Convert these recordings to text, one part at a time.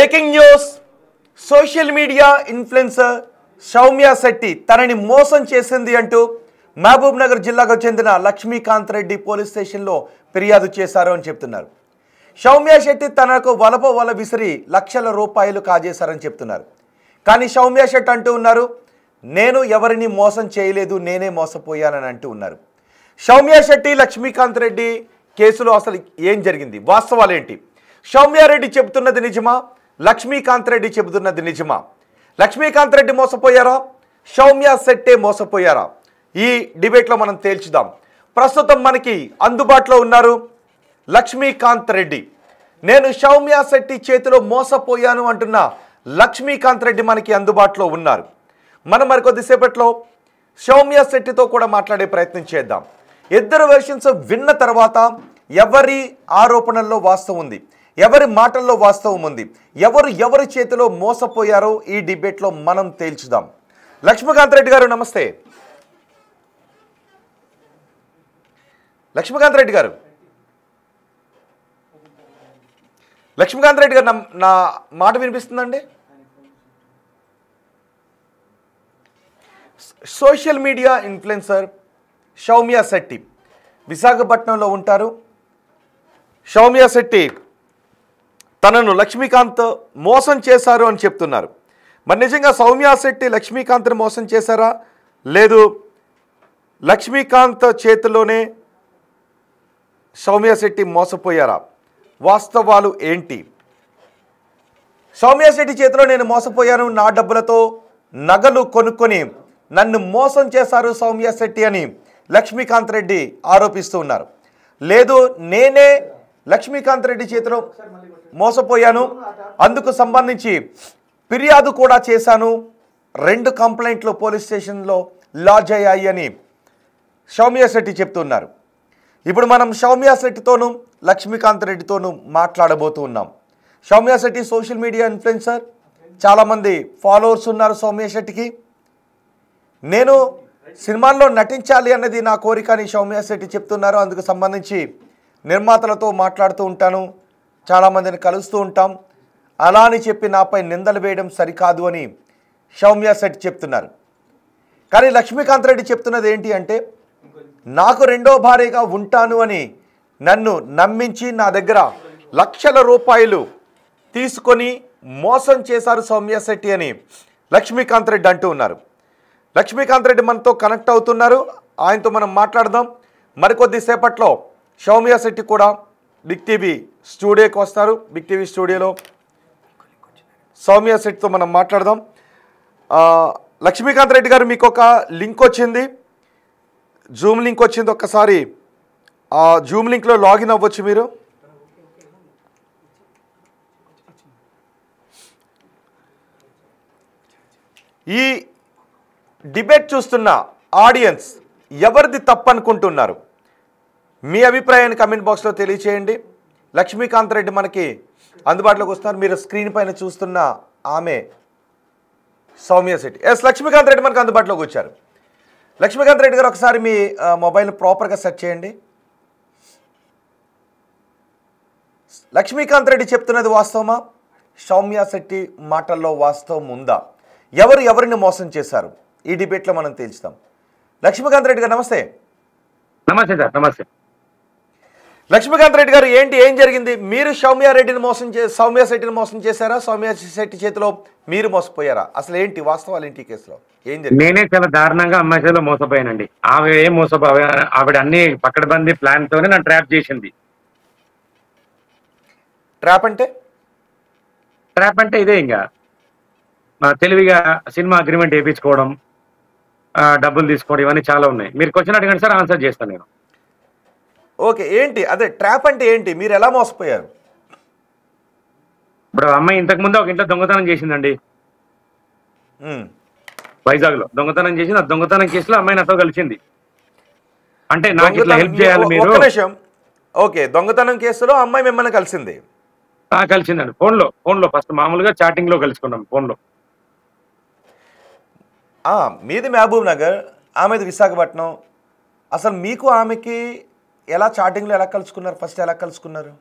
Breaking news. Social media influencer Soumya Shetty తనని మోసం చేసింది అంటూ మహబూబ్ నగర్ జిల్లాకు చెందిన లక్ష్మీకాంత్ రెడ్డి పోలీస్ స్టేషన్లో ఫిర్యాదు చేశారు అని చెప్తున్నారు. సౌమ్య శెట్టి తనకు వల విసిరి లక్షల రూపాయలు కాజేశారని చెప్తున్నారు. కానీ సౌమ్య శెట్టి అంటూ ఉన్నారు, నేను ఎవరిని మోసం చేయలేదు, నేనే మోసపోయానని అంటూ ఉన్నారు. సౌమ్య శెట్టి లక్ష్మీకాంత్ రెడ్డి కేసులో అసలు ఏం జరిగింది, వాస్తవాలు ఏంటి? సౌమ్యారెడ్డి చెబుతున్నది నిజమా? లక్ష్మీకాంత్ రెడ్డి చెబుతున్నది నిజమా? లక్ష్మీకాంత్ రెడ్డి మోసపోయారా, సౌమ్య శెట్టే మోసపోయారా? ఈ డిబేట్లో మనం తేల్చుదాం. ప్రస్తుతం మనకి అందుబాటులో ఉన్నారు లక్ష్మీకాంత్ రెడ్డి. నేను సౌమ్య శెట్టి చేతిలో మోసపోయాను అంటున్న లక్ష్మీకాంత్ రెడ్డి మనకి అందుబాటులో ఉన్నారు. మనం మరికొద్దిసేపట్లో సౌమ్య శెట్టితో కూడా మాట్లాడే ప్రయత్నం చేద్దాం. ఇద్దరు వెర్షన్స్ విన్న తర్వాత ఎవరి ఆరోపణల్లో వాస్తవం ఉంది, ఎవరి మాటల్లో వాస్తవం ఉంది, ఎవరి చేతిలో మోసపోయారో ఈ డిబేట్లో మనం తేల్చుదాం. లక్ష్మీకాంత్ రెడ్డి గారు నమస్తే. లక్ష్మీకాంత్ రెడ్డి గారు నా మాట వినిపిస్తుందండి? Social media influencer Soumya Shetty విశాఖపట్నంలో ఉంటారు. సౌమ్య శెట్టి తనను లక్ష్మీకాంత్ మోసం చేశారు అని చెప్తున్నారు. మరి నిజంగా సౌమ్య శెట్టి లక్ష్మీకాంత్ని మోసం చేశారా, లేదు లక్ష్మీకాంత్ చేతిలోనే సౌమ్య శెట్టి మోసపోయారా? వాస్తవాలు ఏంటి? సౌమ్య శెట్టి చేతిలో నేను మోసపోయాను, నా డబ్బులతో నగలు కొనుక్కొని నన్ను మోసం చేశారు సౌమ్య శెట్టి అని లక్ష్మీకాంత్ రెడ్డి ఆరోపిస్తూ ఉన్నారు. లేదు, నేనే లక్ష్మీకాంత్ రెడ్డి చేతిలో మోసపోయాను, అందుకు సంబంధించి ఫిర్యాదు కూడా చేశాను, 2 కంప్లైంట్లు పోలీస్ స్టేషన్లో లాడ్జ్ అయ్యాయి అని సౌమ్య శెట్టి చెప్తున్నారు. ఇప్పుడు మనం సౌమ్య శెట్టితోనూ లక్ష్మీకాంత్ రెడ్డితోనూ మాట్లాడబోతూ ఉన్నాం. Soumya Shetty social media influencer, చాలామంది ఫాలోవర్స్ ఉన్నారు సౌమ్య శెట్టికి. నేను సినిమాల్లో నటించాలి అన్నది నా కోరిక అని సౌమ్య శెట్టి చెప్తున్నారు. అందుకు సంబంధించి నిర్మాతలతో మాట్లాడుతూ ఉంటాను, చాలామందిని కలుస్తూ ఉంటాం, అలా అని చెప్పి నాపై నిందలు వేయడం సరికాదు అని సౌమ్య శెట్టి చెప్తున్నారు. కానీ లక్ష్మీకాంత్ రెడ్డి చెప్తున్నది ఏంటి అంటే, నాకు 2వ భార్యగా ఉంటాను అని నన్ను నమ్మించి నా దగ్గర లక్షల రూపాయలు తీసుకొని మోసం చేశారు సౌమ్య శెట్టి అని లక్ష్మీకాంత్ రెడ్డి అంటూ ఉన్నారు. లక్ష్మీకాంత్ రెడ్డి మనతో కనెక్ట్ అవుతున్నారు, ఆయనతో మనం మాట్లాడదాం. మరికొద్ది సేపట్లో సౌమ్య శెట్టి కూడా బిగ్ టీవీ స్టూడియోకి వస్తారు. బిగ్ టీవీ స్టూడియోలో సౌమ్య శెట్టితో మనం మాట్లాడదాం. లక్ష్మీకాంత్ రెడ్డి గారు, మీకు ఒక లింక్ వచ్చింది, జూమ్ లింక్ వచ్చింది. ఒక్కసారి ఆ జూమ్ లింక్లో లాగిన్ అవ్వచ్చు మీరు. ఈ డిబేట్ చూస్తున్న ఆడియన్స్ ఎవరిది తప్పనుకుంటున్నారు? మీ అభిప్రాయాన్ని కమెంట్ బాక్స్లో తెలియచేయండి. లక్ష్మీకాంత్ రెడ్డి మనకి అందుబాటులోకి వస్తున్నారు. మీరు స్క్రీన్ పైన చూస్తున్న ఆమె సౌమ్య శెట్టి. లక్ష్మీకాంత్ రెడ్డి మనకు అందుబాటులోకి వచ్చారు. లక్ష్మీకాంత్ రెడ్డి గారు, ఒకసారి మీ మొబైల్ ప్రాపర్గా సెట్ చేయండి. లక్ష్మీకాంత్ రెడ్డి చెప్తున్నది వాస్తవమా? సౌమ్య శెట్టి మాటల్లో వాస్తవం ఉందా? ఎవరిని మోసం చేశారు? ఈ డిబేట్లో మనం తేల్చుతాం. లక్ష్మీకాంత్ రెడ్డి గారు నమస్తే. నమస్తే సార్. నమస్తే లక్ష్మీకాంత్ రెడ్డి గారు, ఏం జరిగింది? మీరు సౌమ్య శెట్టిని మోసం చేశారా, సౌమ్య శెట్టి చేతిలో మీరు మోసపోయారా? అసలు ఏంటి వాస్తవాలు ఏంటి? కేసులో ఏం జరిగింది? నేనే చాలా దారుణంగా అమ్మాయి చేతిలో మోసపోయానండి. ఆమె ఏం ఆవిడ అన్ని పక్కడబంది ప్లాన్ తోనే నన్ను ట్రాప్ చేసింది. ట్రాప్ అంటే ఇదే, ఇంకా తెలివిగా సినిమా అగ్రిమెంట్ వేయించుకోవడం, డబ్బులు తీసుకోవడం, ఇవన్నీ చాలా ఉన్నాయి. మీరు క్వశ్చన్ అడగండి సార్, ఆన్సర్ చేస్తాను నేను. ఓకే, ఏంటి అదే ట్రాప్ అంటే ఏంటి? మీరు ఎలా మోసపోయారు? ఇప్పుడు అమ్మాయి ఇంతకు ముందు ఒక ఇంట్లో దొంగతనం చేసిందండి. వైజాగ్ లో దొంగతనం చేసింది. ఆ దొంగతనం కేసులో అమ్మాయి నాతో కలిసింది. అంటే నాకు ఇట్లా హెల్ప్ చేయాలి మీరు. ఓకే, దొంగతనం కేసులో అమ్మాయి మిమ్మల్ని కలిసింది? కలిసిందండి. ఫోన్లో ఫస్ట్ మామూలుగా చాటింగ్ లో కలుసుకున్నాం ఫోన్లో. మీది మహబూబ్ నగర్, ఆమెది విశాఖపట్నం. అసలు మీకు ఆమెకి ఎలా చాటింగ్లో ఎలా కలుసుకున్నారు? ఫస్ట్ ఎలా కలుసుకున్నారు?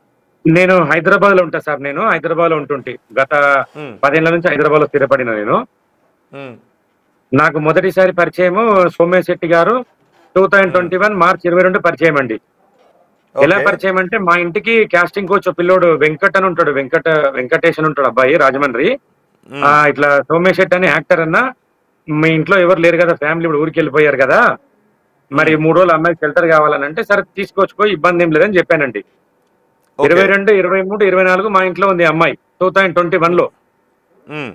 నేను హైదరాబాద్ లో ఉంటా సార్. నేను హైదరాబాద్ లో ఉంటుంటే గత ఉమ్, 10 ఏళ్ల నుంచి హైదరాబాద్ లో స్థిరపడిన నేను. ఉమ్, నాకు మొదటిసారి పరిచయము సోమేశ్ శెట్టి గారు ఉమ్, 2021 మార్చ్ 22 పరిచయం అండి. ఎలా ఓకే. పరిచయం అంటే మా ఇంటికి కాస్టింగ్ కోచ్ పిల్లోడు వెంకట్ అని ఉంటాడు, వెంకటేష్ అని ఉంటాడు అబ్బాయి రాజమండ్రి. ఉమ్, ఇట్లా సోమేష్ శెట్టి అని యాక్టర్ అన్న, మీ ఇంట్లో ఎవరు లేరు కదా, ఫ్యామిలీ ఇప్పుడు ఊరికి వెళ్ళిపోయారు కదా, మరి ఉమ్, 3 రోజులు అమ్మాయికి షెల్టర్ కావాలని అంటే సరే తీసుకొచ్చుకో, ఇబ్బంది ఏం లేదని చెప్పానండి. ఓకే. 22, 23, 24 మా ఇంట్లో ఉంది అమ్మాయి 2021 లో. ఉమ్,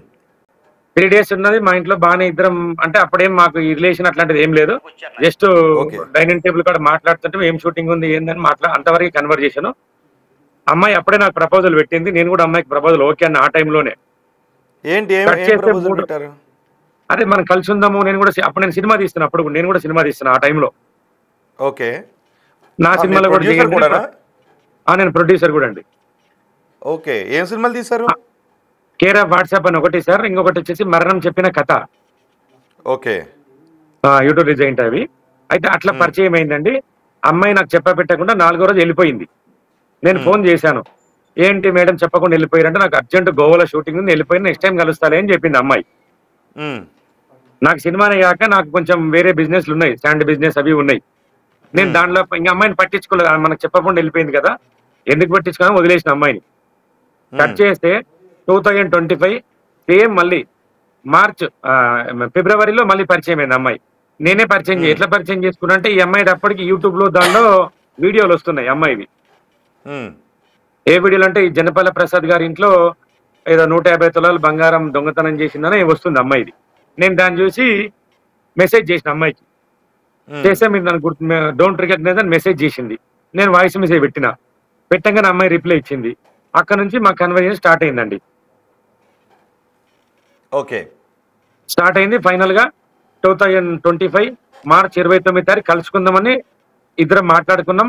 3 డేస్ ఉన్నది మా ఇంట్లో బాగానే ఇద్దరం. అంటే అప్పుడేం మాకు ఈ రిలేషన్ అట్లాంటిది ఏం లేదు. Just okay. డైనింగ్ టేబుల్ కాడ మాట్లాడుతుంటే ఏం షూటింగ్ ఉంది ఏందని అంతవరకు కన్వర్జేషన్. అమ్మాయి అప్పుడే నాకు ప్రపోజల్ పెట్టింది. నేను కూడా అమ్మాయికి ప్రపోజల్ ఓకే అన్న ఆ టైంలోనే. ఏంటి ఏం కట్ ఏం చేస్తే ప్రపోజల్ పెట్టారు? అదే మనం కలిసి ఉందాము. నేను కూడా అప్పుడు నేను సినిమా తీస్తున్నా, అప్పుడు నేను కూడా సినిమా తీస్తున్నా ఆ టైంలో. ఓకే. నా మీరు సినిమాలో కూడా ప్రొడ్యూసర్ చేయండి. కూడానా? నేను ప్రొడ్యూసర్ కూడా అండి. ఓకే. ఏం సినిమాలు తీశారు? కేర్ ఆఫ్ వాట్సాప్ అని ఒకటి సార్, ఇంకొకటి వచ్చేసి మరణం చెప్పిన కథ, ఓకే. యూట్యూబ్ రిజైంట్ అవి. అయితే అట్లా ఉమ్, పరిచయం అయిందండి. అమ్మాయి నాకు చెప్పబెట్టకుండా 4వ రోజు వెళ్ళిపోయింది. నేను ఉమ్, ఫోన్ చేశాను, ఏంటి మేడం చెప్పకుండా వెళ్ళిపోయారంటే, నాకు అర్జెంట్ గోవాలో షూటింగ్ ఉంది, వెళ్ళిపోయిన నెక్స్ట్ టైం కలుస్తాలే అని చెప్పింది అమ్మాయి. ఉమ్, నాకు సినిమానే కాక నాకు కొంచెం వేరే బిజినెస్లు ఉన్నాయి, శాండ్ బిజినెస్ అవి ఉన్నాయి. నేను ఉమ్, దాంట్లో ఇంకా అమ్మాయిని పట్టించుకోలేదు, మనకు చెప్పకుండా వెళ్ళిపోయింది కదా, ఎందుకు పట్టించుకోవాలని వదిలేసిన అమ్మాయిని. కట్ ఉమ్, చేస్తే 2025 సేమ్ మళ్ళీ ఫిబ్రవరిలో మళ్ళీ పరిచయం అయింది అమ్మాయి. నేనే పరిచయం ఉమ్, ఎట్లా పరిచయం చేసుకున్నా అంటే, ఈ అమ్మాయి అప్పటికి యూట్యూబ్ లో దానిలో వీడియోలు వస్తున్నాయి అమ్మాయివి. ఉమ్, ఏ వీడియోలు అంటే, ఈ జనపాల ప్రసాద్ గారి ఇంట్లో ఏదో 150 తులాలు బంగారం దొంగతనం చేసిందని వస్తుంది అమ్మాయిది. నేను దాన్ని చూసి మెసేజ్ చేసిన అమ్మాయికి. ఉమ్. చేస్తే మీరు నన్ను డోంట్ రికగ్నైజ్ అని మెసేజ్ చేసింది. నేను వాయిస్ మెసేజ్ పెట్టిన, పెట్టంగానే అమ్మాయి రిప్లై ఇచ్చింది. అక్కడ నుంచి మా కన్వర్జేషన్ స్టార్ట్ అయిందండి. ఓకే. స్టార్ట్ అయింది. ఫైనల్ గా 2025 మార్చ్ 29 తారీఖు కలుసుకుందామని ఇద్దరం మాట్లాడుకున్నాం.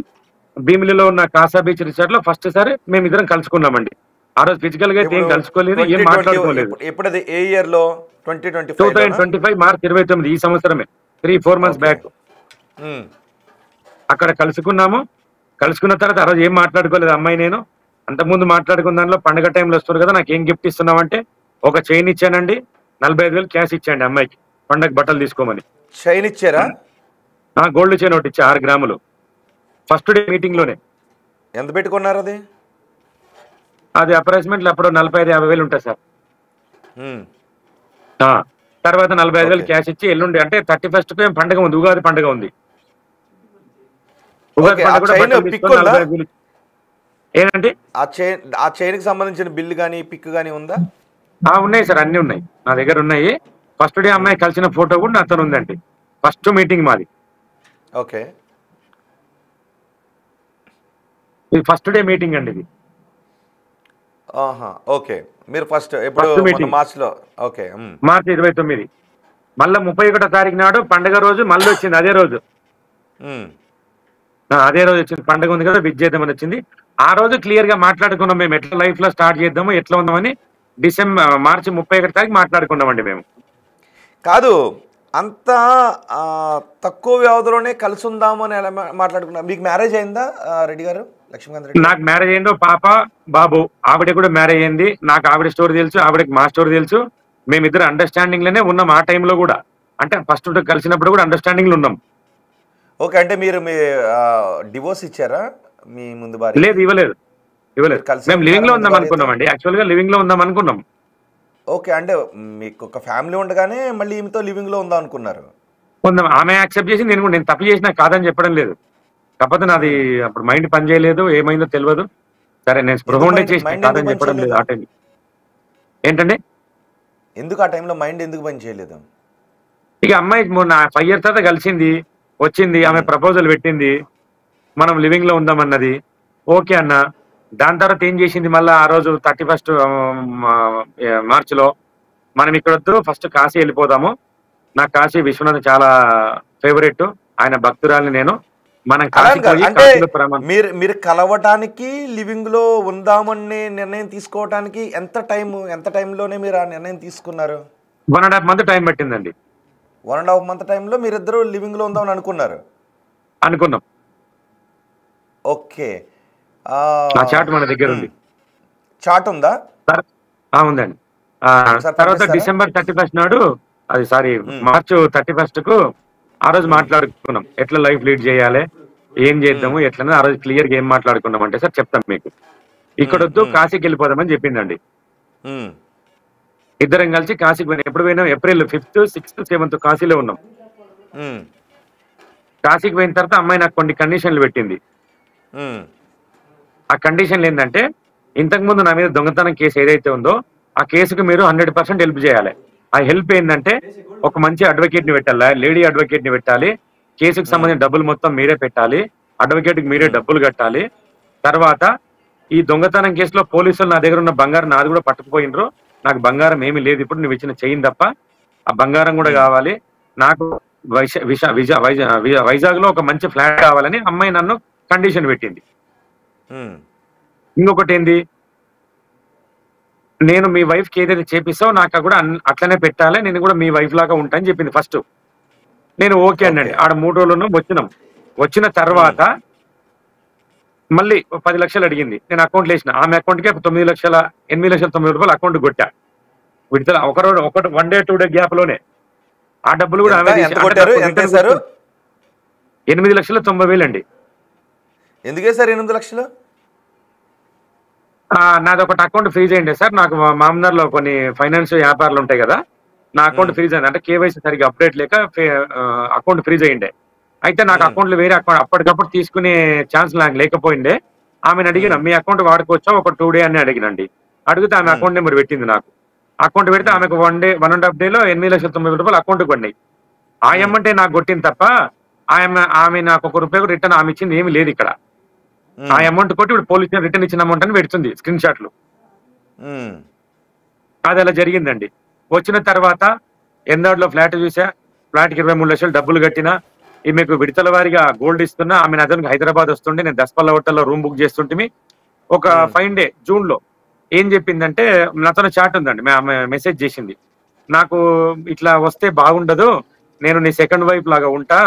భీమిలిలో ఉన్న కాసా బీచ్ రిసార్ట్ లో ఫస్ట్ సారి మేము ఇద్దరం కలుసుకున్నామండి. ఆ రోజు ఫిజికల్ గా అయితే ఏం ఇప్పుడు కలుసుకోలేదు, ఏం 2020 మాట్లాడుకోలేదు. ఎప్పుడది ఏ ఇయర్లో? 2025 2025 మార్చ్ 29, ఈ సంవత్సరమే, 3-4 మంత్స్ ఓకే. బ్యాక్ అక్కడ కలుసుకున్నాము. కలుసుకున్న తర్వాత ఆ రోజు ఏం మాట్లాడుకోలేదు అమ్మాయి నేను. అంతకుముందు మాట్లాడుకున్న దానిలో పండుగ టైంలో వస్తారు కదా, నాకు ఏం గిఫ్ట్ ఇస్తున్నామంటే ఒక చైన్ ఇచ్చానండి, 45,000 క్యాష్ ఇచ్చాండి అమ్మాయికి పండగ బట్టలు తీసుకోమని. చైన్ ఇచ్చారా? గోల్డ్ చైన్ ఒకటి ఇచ్చా 6 గ్రాములు, ఫస్ట్ డే మీటింగ్ లోనే. ఎంత పెట్టుకున్నారు అది? అది అప్రాక్సిమేట్లీ అప్పుడు 45,000-50,000 ఉంటుంది సార్. ఉమ్, తర్వాత 45,000 ఓకే. క్యాష్ ఇచ్చి ఎల్లుండి అంటే 31st పండుగ ఉంది, ఉగాది పండుగ ఉంది. ఉగాది ఓకే. ఆ పండుగ కూడా చైన్ బట్టలు పిక్ తీసుకొని ఉందా? 45,000 ఏంటంటే. ఆ చైన్కి సంబంధించిన బిల్లు కానీ పిక్ కానీ ఉందా? ఉన్నాయి సార్, అన్ని ఉన్నాయి నా దగ్గర ఉన్నాయి. ఫస్ట్ డే ఉమ్, అమ్మాయి కలిసిన ఫోటో కూడా నాతో ఉందండి. ఫస్ట్ మీటింగ్ మాది, ఓకే. ఇది ఫస్ట్ డే మీటింగ్ అండి. ఇది ఆహా, ఓకే. మీరు ఫస్ట్ ఎప్పుడు? ఫస్ట్ మొన్న మీటింగ్ మార్చ్లో. ఓకే. మార్చి 29. మళ్ళీ 31వ తారీఖు నాడు పండుగ రోజు మళ్ళీ వచ్చింది, అదే రోజు. ఉమ్, అదే రోజు వచ్చింది, పండుగ ఉంది కదా విజ్ చేద్దామని వచ్చింది. ఆ రోజు క్లియర్ గా మాట్లాడుకున్నాం మేము ఎట్లా లైఫ్ లో స్టార్ట్ చేద్దాము, ఎట్లా ఉందామని. మార్చి 31 తారీఖు మాట్లాడుకున్నామండి మేము. కాదు, అంత తక్కువ వ్యవధిలోనే కలిసి ఉందాము అని ఎలా మాట్లాడుకున్నారు? మీకు మ్యారేజ్ అయిందా రెడ్డి గారు, లక్ష్మీకాంత్ రెడ్డి? నాకు మ్యారేజ్ అయిందో పాప బాబు, ఆవిడ కూడా మ్యారేజ్ అయింది. నాకు ఆవిడ స్టోరీ తెలుసు, ఆవిడకి మా స్టోరీ తెలుసు. మేమిద్దరు అండర్స్టాండింగ్ లోనే ఉన్నాం ఆ టైంలో కూడా. అంటే ఫస్ట్ కలిసినప్పుడు కూడా అండర్స్టాండింగ్ లో ఉన్నాం. ఓకే. అంటే మీరు మీ డివోర్స్ ఇచ్చారా మీ ముందు భార్య? లేదు, ఇవ్వలేదు. కలిసి మేము లివింగ్ ఉంటున్నారా లో ముందు ఉందాం భార్యతో? అనుకున్నాం అండి, యాక్చువల్ గా లివింగ్ లో ఉందాం అనుకున్నాం. ఓకే. అంటే మీకు ఒక ఫ్యామిలీ ఉండగానే మళ్ళీ ఈమెతో లివింగ్లో ఉందాం అనుకున్నారు? ఉందాం, ఆమె యాక్సెప్ట్ చేసి, నేను కూడా నేను తప్పు చేసినా కాదని చెప్పడం లేదు. కాకపోతే నాది ఉమ్. అప్పుడు మైండ్ పని చేయలేదు, ఏమైందో తెలియదు. సరే నేను స్పృహ ఎందుకు ఉండే మైండ్ చేసిన, మైండ్ ఎందుకు కాదని పని చెప్పడం లేదు చేయలేదు? ఆ టైం. ఏంటండి? ఎందుకు ఆ టైంలో మైండ్ ఎందుకు పని చేయలేదు? ఇక అమ్మాయి మొన్న 5 years తర్వాత కలిసింది, వచ్చింది, ఆమె ఉమ్, ప్రపోజల్ పెట్టింది, మనం లివింగ్ లో ఉందామన్నది. ఓకే అన్న. దాని తర్వాత ఏం చేసింది, మళ్ళీ ఆ రోజు 31st మార్చిలో, మనం ఇక్కడ వద్దు, ఫస్ట్ కాశీ వెళ్ళిపోదాము, నాకు కాశీ విశ్వనాథ్ చాలా ఫేవరెట్, ఆయన భక్తురాలిని నేను, మనం అలా కాశీకి కాదు. పోయి అంటే కాశీలో ప్రమాణం. మీరు మీరు కలవటానికి లివింగ్లో ఉందామనే నిర్ణయం తీసుకోవటానికి ఎంత టైంలోనే మీరు ఆ నిర్ణయం తీసుకున్నారు? 1.5 month టైం పట్టిందండి. 1.5 month టైంలో మీరిద్దరూ లివింగ్లో ఉందామని అనుకున్నారు? అనుకున్నాం. ఓకే. ఆ చాట్ మన దగ్గర ఉంది. చాట్ ఉందా? ఉందండి. తర్వాత డిసెంబర్ 31 నాడు, అది సారీ మార్చ్ 31 కు ఆ రోజు మాట్లాడుకున్నాం ఎట్లా లైఫ్ లీడ్ చేయాలి, ఏం చేద్దాము ఎట్లా. ఆ రోజు క్లియర్ గా ఏం మాట్లాడుకున్నాం అంటే, సార్ చెప్తాం మీకు, ఇక్కడొద్దు కాశీకి వెళ్ళిపోదామని చెప్పిందండి. ఇద్దరం కలిసి కాశీకి పోయినాం. ఎప్పుడు పోయినాం? ఏప్రిల్ 5th, 6th, 7th కాశీలో ఉన్నాం. కాశీకి పోయిన తర్వాత అమ్మాయి నాకు కొన్ని కండిషన్లు పెట్టింది. ఆ కండిషన్లు ఏంటంటే, ఇంతకుముందు నా మీద దొంగతనం కేసు ఏదైతే ఉందో ఆ కేసుకు మీరు 100% హెల్ప్ చేయాలి. ఆ హెల్ప్ ఏంటంటే, ఒక మంచి అడ్వకేట్ ని పెట్టాలి, లేడీ అడ్వకేట్ ని పెట్టాలి, కేసుకు సంబంధించిన డబ్బులు మొత్తం మీరే పెట్టాలి, అడ్వకేట్ కి మీరే డబ్బులు కట్టాలి. తర్వాత ఈ దొంగతనం కేసులో పోలీసులు నా దగ్గర ఉన్న బంగారం నాది కూడా పట్టుకుపోయినరు, నాకు బంగారం ఏమీ లేదు, ఇప్పుడు నువ్వు ఇచ్చిన చెయ్యి తప్ప ఆ బంగారం కూడా కావాలి, నాకు వైజాగ్ లో ఒక మంచి ఫ్లాట్ కావాలని అమ్మాయి నన్ను కండిషన్ పెట్టింది. ఇంకొకటి ఏంది, నేను మీ వైఫ్ కి ఏదైతే చేపిస్తావో నాకు కూడా అట్లనే పెట్టాలి, నేను కూడా మీ వైఫ్ లాగా ఉంటా అని చెప్పింది ఫస్ట్. నేను ఓకే అనండి. ఆడ 3 రోజులు వచ్చినాం. వచ్చిన తర్వాత మళ్ళీ 10 లక్షలు అడిగింది. నేను అకౌంట్ వేసిన. ఆమె అకౌంట్ కి 8,90,90 అకౌంట్ కొట్టా. విడతల ఒకటి 1 day 2 day గ్యాప్ లోనే ఆ డబ్బులు కూడా ఆమె 8,90,000 అండి. ఎందుకే సార్ 8 లక్షలు? నాది ఒకటి అకౌంట్ ఫ్రీజ్ అయ్యింది సార్. నాకు మామూలు లో కొన్ని ఫైనాన్స్ వ్యాపారాలు ఉంటాయి కదా, నా అకౌంట్ ఫ్రీజ్ అయింది. అంటే కేవైసీ సరిగ్గా అప్డేట్ లేక అకౌంట్ ఫ్రీజ్ అయ్యిండే. అయితే నాకు అకౌంట్లు వేరే అకౌంట్ అప్పటికప్పుడు తీసుకునే ఛాన్స్ నాకు లేకపోయిండే. ఆమెను అడిగిన, మీ అకౌంట్ వాడుకోవచ్చా ఒక 2 day అని అడిగినండి. అడిగితే ఆమె అకౌంట్ నెంబర్ పెట్టింది నాకు. అకౌంట్ పెడితే ఆమెకు 1 day 1.5 day లో 8,90,90 అకౌంట్ కొన్నాయి. ఆ అమ్మంటే నాకు కొట్టింది తప్ప ఆమె నాకు ₹1 రిటర్న్ ఆమె ఇచ్చింది ఏమి లేదు ఇక్కడ. ఆ అమౌంట్ కొట్టి ఇప్పుడు పోలీస్ రిటర్న్ ఇచ్చిన అమౌంట్ అని పెడుతుంది స్క్రీన్ షాట్లు. అది అలా జరిగిందండి. వచ్చిన తర్వాత ఎందాడులో ఫ్లాట్ చూసా, ఫ్లాట్కి 23 లక్షలు డబ్బులు కట్టినా, ఈమెకు విడతల వారిగా గోల్డ్ ఇస్తున్నా. ఆమె అతనికి హైదరాబాద్ వస్తుండే, నేను దస్పల్ల హోటల్లో రూమ్ బుక్ చేస్తుంటే ఒక 5 day జూన్ లో ఏం చెప్పిందంటే, నాతో చాట్ ఉందండి, ఆమె మెసేజ్ చేసింది, నాకు ఇట్లా వస్తే బాగుండదు, నేను నీ సెకండ్ వైఫ్ లాగా ఉంటా,